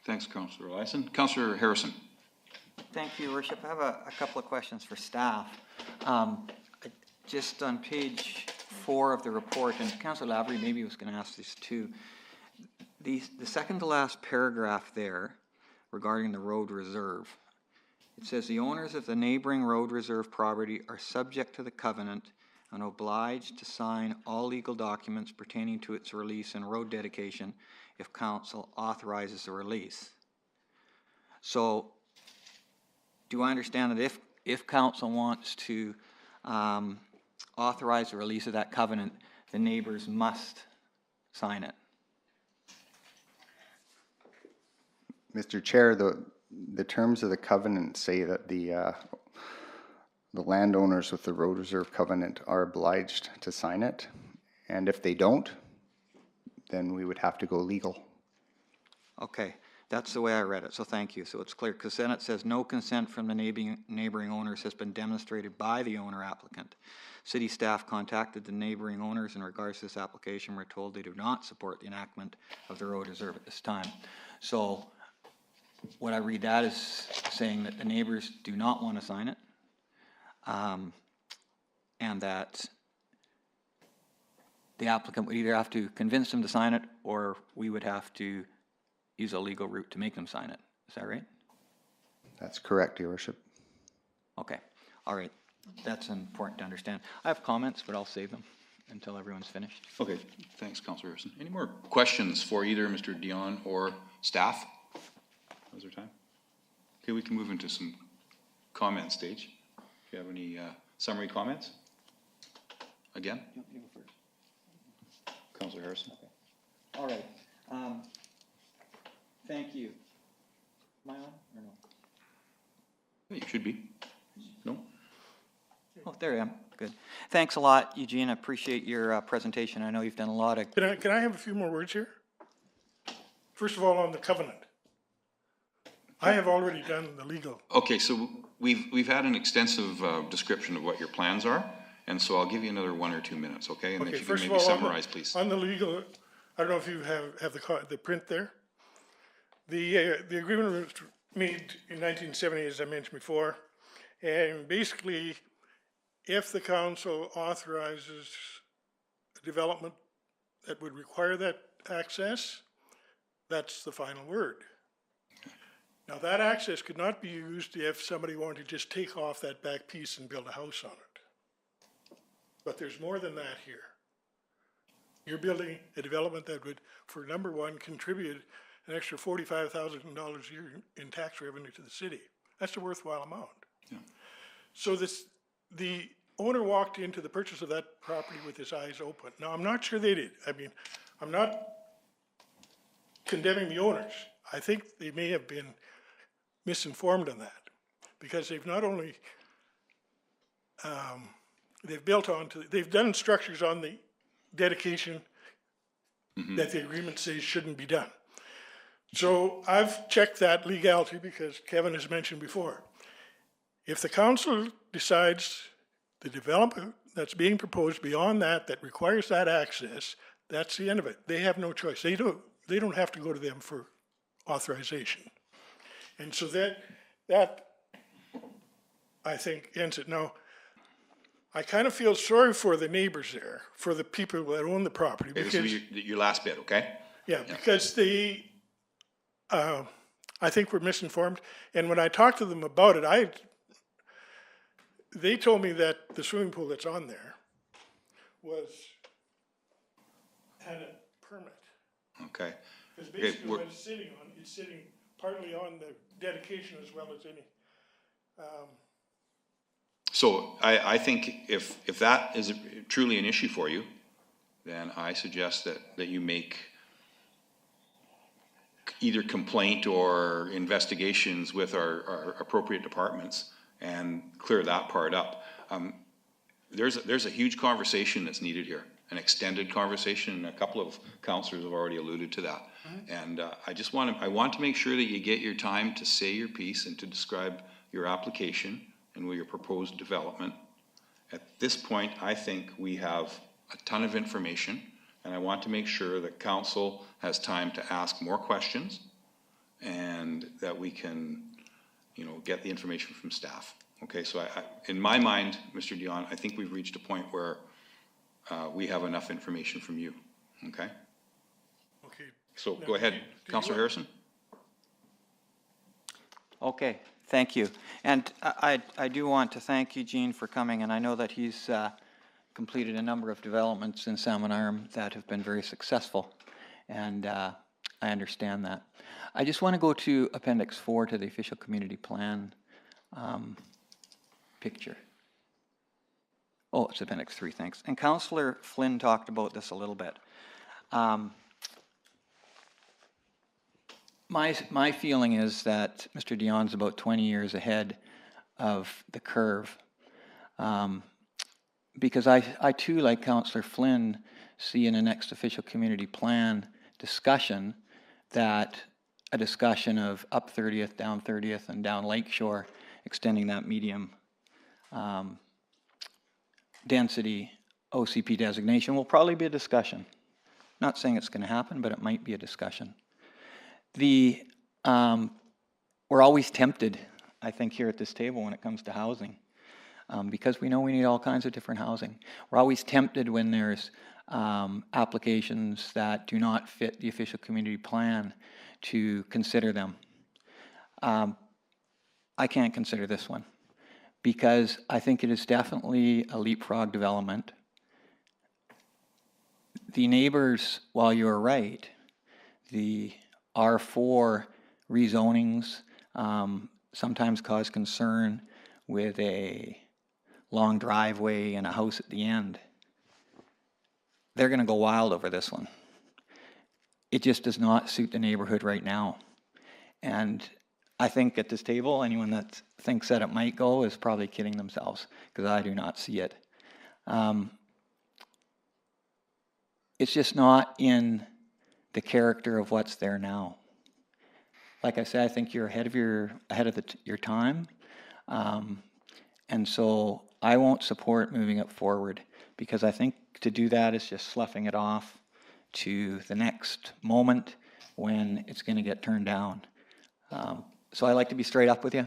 Speaker 1: Thanks, Councillor Lyson. Councillor Harrison.
Speaker 2: Thank you, Your Worship. I have a couple of questions for staff. Just on page 4 of the report, and Councillor Lavery maybe was going to ask this too. The second to last paragraph there regarding the road reserve, it says the owners of the neighboring road reserve property are subject to the covenant and obliged to sign all legal documents pertaining to its release and road dedication if council authorizes the release. So, do I understand that if council wants to authorize the release of that covenant, the neighbors must sign it?
Speaker 3: Mr. Chair, the terms of the covenant say that the landowners with the road reserve covenant are obliged to sign it, and if they don't, then we would have to go legal.
Speaker 2: Okay, that's the way I read it, so thank you. So it's clear, because then it says no consent from the neighboring owners has been demonstrated by the owner applicant. City staff contacted the neighboring owners in regards to this application. We're told they do not support the enactment of the road reserve at this time. So what I read that is saying that the neighbors do not want to sign it, and that the applicant would either have to convince them to sign it or we would have to use a legal route to make them sign it. Is that right?
Speaker 3: That's correct, Your Worship.
Speaker 2: Okay, all right. That's important to understand. I have comments, but I'll save them until everyone's finished.
Speaker 1: Okay, thanks, Councillor Harrison. Any more questions for either Mr. Dion or staff? Is there time? Okay, we can move into some comment stage. If you have any summary comments? Again? Councillor Harrison.
Speaker 2: All right. Thank you. Am I on or no?
Speaker 1: Yeah, you should be. No?
Speaker 2: Oh, there I am. Good. Thanks a lot, Eugene. I appreciate your presentation. I know you've done a lot of.
Speaker 9: Can I have a few more words here? First of all, on the covenant. I have already done the legal.
Speaker 1: Okay, so we've had an extensive description of what your plans are, and so I'll give you another 1 or 2 minutes, okay? And
Speaker 9: Okay,
Speaker 1: if you can
Speaker 9: first of
Speaker 1: maybe
Speaker 9: all,
Speaker 1: summarize, please.
Speaker 9: on the legal, I don't know if you have the print there. The agreement was made in 1970, as I mentioned before, and basically, if the council authorizes a development that would require that access, that's the final word. Now, that access could not be used if somebody wanted to just take off that back piece and build a house on it. But there's more than that here. You're building a development that would, for number one, contribute an extra $45,000 a year in tax revenue to the city. That's a worthwhile amount.
Speaker 1: Yeah.
Speaker 9: So the owner walked into the purchase of that property with his eyes open. Now, I'm not sure they did. I mean, I'm not condemning the owners. I think they may have been misinformed on that, because they've not only, they've done structures on the dedication that the agreement says shouldn't be done. So I've checked that legality, because Kevin has mentioned before. If the council decides the development that's being proposed beyond that requires that access, that's the end of it. They have no choice. They don't have to go to them for authorization. And so that I think ends it. Now, I kind of feel sorry for the neighbors there, for the people that own the property.
Speaker 1: Okay,
Speaker 9: Because,
Speaker 1: this will be your last bit, okay?
Speaker 9: yeah, because I think we're misinformed. And when I talked to them about it, they told me that the swimming pool that's on there had a permit.
Speaker 1: Okay.
Speaker 9: Because basically what it's sitting partly on the dedication as well as any.
Speaker 1: So I think if that is truly an issue for you, then I suggest that you make either complaint or investigations with our appropriate departments and clear that part up. There's a huge conversation that's needed here, an extended conversation, and a couple of councillors have already alluded to that. And I want to make sure that you get your time to say your piece and to describe your application and your proposed development. At this point, I think we have a ton of information, and I want to make sure that council has time to ask more questions and that we can, get the information from staff. Okay, so in my mind, Mr. Dion, I think we've reached a point where we have enough information from you. Okay?
Speaker 9: Okay.
Speaker 1: So
Speaker 9: Now,
Speaker 1: go ahead,
Speaker 9: do you
Speaker 1: Councillor Harrison.
Speaker 2: Okay, thank you. And I do want to thank Eugene for coming, and I know that he's completed a number of developments in Salmon Arm that have been very successful, and I understand that. I just want to go to Appendix 4 to the official community plan picture. Oh, it's Appendix 3, thanks. And Councillor Flynn talked about this a little bit. My feeling is that Mr. Dion's about 20 years ahead of the curve. Because I too, like Councillor Flynn, see in the next official community plan discussion that a discussion of up 30th, down 30th, and down Lakeshore, extending that medium density OCP designation will probably be a discussion. Not saying it's going to happen, but it might be a discussion. We're always tempted, I think, here at this table when it comes to housing, because we know we need all kinds of different housing. We're always tempted when there's applications that do not fit the official community plan to consider them. I can't consider this one because I think it is definitely a leapfrog development. The neighbors, while you're right, the R4 rezonings sometimes cause concern with a long driveway and a house at the end. They're going to go wild over this one. It just does not suit the neighborhood right now. And I think at this table, anyone that thinks that it might go is probably kidding themselves, because I do not see it. It's just not in the character of what's there now. Like I said, I think you're ahead of your time, and so I won't support moving it forward, because I think to do that is just sloughing it off to the next moment when it's going to get turned down. So I like to be straight up with you,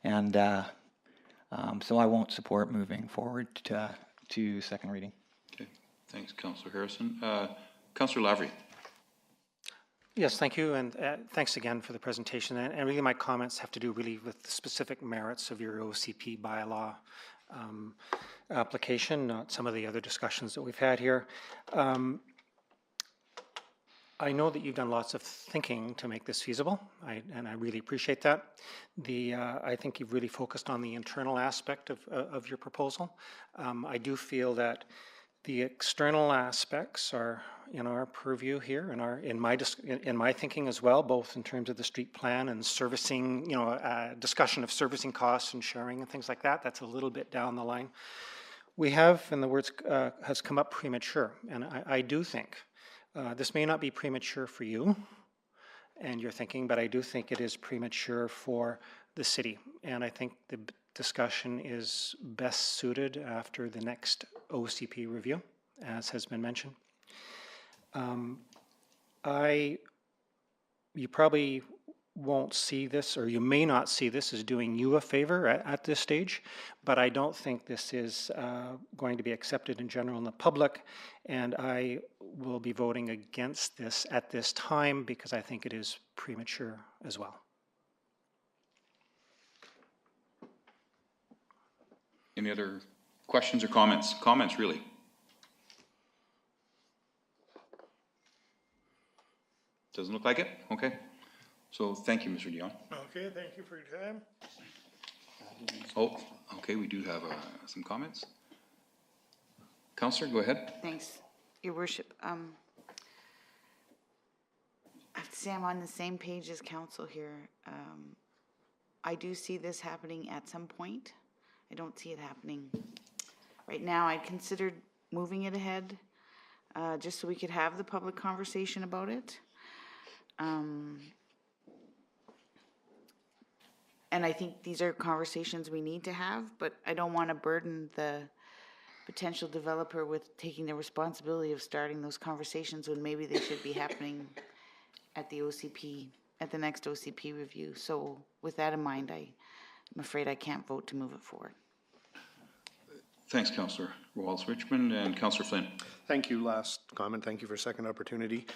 Speaker 2: and so I won't support moving forward to second reading.
Speaker 1: Okay, thanks, Councillor Harrison. Councillor Lavery.
Speaker 7: Yes, thank you, and thanks again for the presentation. And really, my comments have to do really with the specific merits of your OCP bylaw application, not some of the other discussions that we've had here. I know that you've done lots of thinking to make this feasible, and I really appreciate that. I think you've really focused on the internal aspect of your proposal. I do feel that the external aspects are in our purview here, in my thinking as well, both in terms of the street plan and servicing, discussion of servicing costs and sharing and things like that. That's a little bit down the line. We have, and the words has come up, premature, and I do think this may not be premature for you and your thinking, but I do think it is premature for the city. And I think the discussion is best suited after the next OCP review, as has been mentioned. You probably won't see this, or you may not see this as doing you a favor at this stage, but I don't think this is going to be accepted in general in the public, and I will be voting against this at this time because I think it is premature as well.
Speaker 1: Any other questions or comments? Comments, really? Doesn't look like it? Okay. So thank you, Mr. Dion.
Speaker 9: Okay, thank you for your time.
Speaker 1: Oh, okay, we do have some comments. Councillor, go ahead.
Speaker 10: Thanks, Your Worship. I have to say I'm on the same page as council here. I do see this happening at some point. I don't see it happening right now. I considered moving it ahead just so we could have the public conversation about it. And I think these are conversations we need to have, but I don't want to burden the potential developer with taking the responsibility of starting those conversations when maybe they should be happening at the OCP, at the next OCP review. So with that in mind, I'm afraid I can't vote to move it forward.
Speaker 1: Thanks, Councillor Walsh-Richmond, and Councillor Flynn.
Speaker 5: Thank you. Last comment. Thank you for a second opportunity.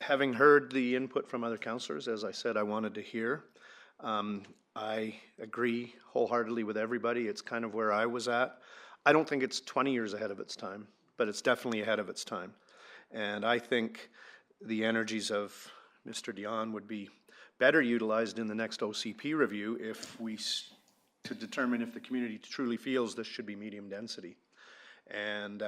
Speaker 5: Having heard the input from other councillors, as I said, I wanted to hear. I agree wholeheartedly with everybody. It's kind of where I was at. I don't think it's 20 years ahead of its time, but it's definitely ahead of its time. And I think the energies of Mr. Dion would be better utilized in the next OCP review to determine if the community truly feels this should be medium density. And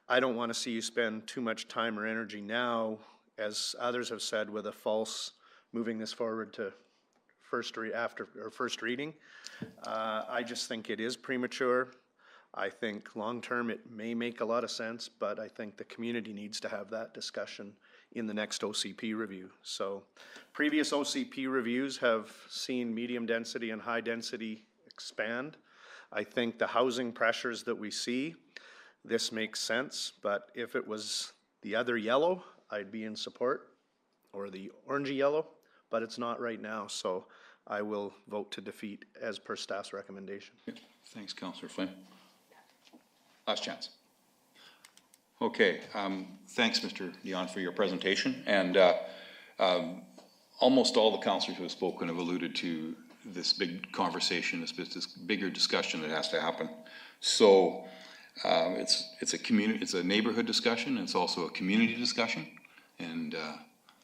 Speaker 5: I don't want to see you spend too much time or energy now, as others have said, with a false moving this forward to first reading. I just think it is premature. I think long-term it may make a lot of sense, but I think the community needs to have that discussion in the next OCP review. So previous OCP reviews have seen medium density and high density expand. I think the housing pressures that we see, this makes sense, but if it was the other yellow, I'd be in support, or the orangey yellow, but it's not right now, so I will vote to defeat as per staff's recommendation.
Speaker 1: Okay. Thanks, Councillor Flynn. Last chance. Okay, thanks, Mr. Dion, for your presentation, and almost all the councillors who have spoken have alluded to this big conversation, this bigger discussion that has to happen. So it's a neighborhood discussion, it's also a community discussion, and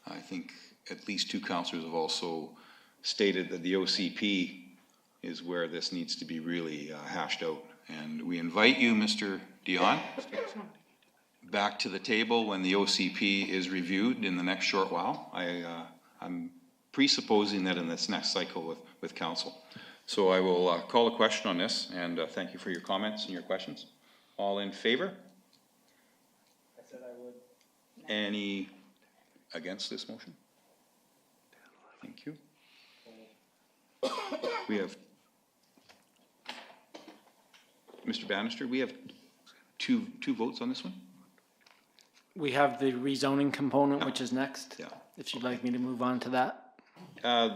Speaker 1: I think at least two councillors have also stated that the OCP is where this needs to be really hashed out. And we invite you, Mr. Dion, back to the table when the OCP is reviewed in the next short while. I'm presupposing that in this next cycle with council. So I will call a question on this, and thank you for your comments and your questions. All in favor?
Speaker 8: I said I would.
Speaker 1: Any against this motion? Thank you. We have, Mr. Bannister, we have two votes on this one?
Speaker 8: We have the rezoning component, which is next.
Speaker 1: Yeah.
Speaker 8: If you'd like me to move on to that.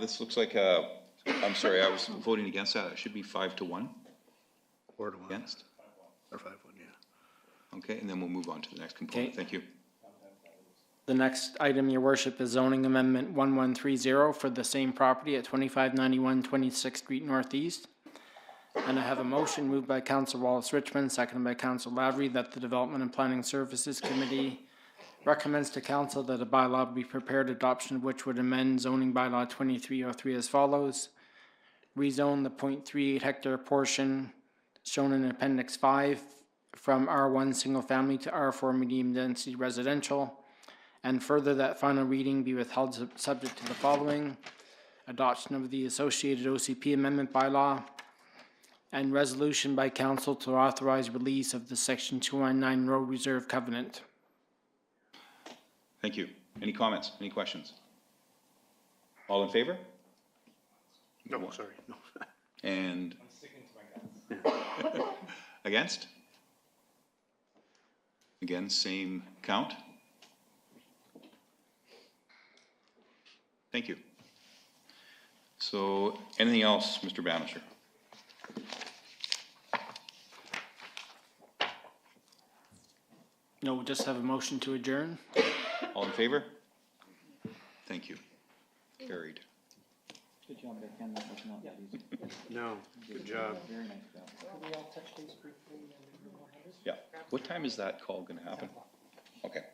Speaker 1: This looks like I'm sorry, I was voting against that. It should be 5-1
Speaker 5: 4 to 1.
Speaker 1: against.
Speaker 5: Or 5-1, yeah.
Speaker 1: Okay, and then we'll move on to the next component.
Speaker 8: Okay.
Speaker 1: Thank you.
Speaker 8: The next item, your worship, is zoning amendment 1130 for the same property at 2591 26th Street Northeast. And I have a motion moved by Council Wallace Richmond, seconded by Council Lavery, that the Development and Planning Services Committee recommends to council that a bylaw be prepared, adoption of which would amend zoning bylaw 2303 as follows. Rezone the 0.38 hectare portion shown in Appendix 5 from R1 single family to R4 medium density residential. And further, that final reading be withheld subject to the following: adoption of the associated OCP amendment bylaw and resolution by council to authorize release of the Section 219 Road Reserve Covenant.
Speaker 1: Thank you. Any comments? Any questions? All in favor?
Speaker 5: No, sorry, no.
Speaker 1: And against? Again, same count. Thank you. So, anything else, Mr. Bannister?
Speaker 8: No, we'll just have a motion to adjourn.
Speaker 1: All in favor? Thank you. Carried.
Speaker 2: Good job there, Ken. That was not that easy.
Speaker 5: No, good job.
Speaker 2: Very nice job.
Speaker 1: Yeah. What time is that call going to happen? Okay.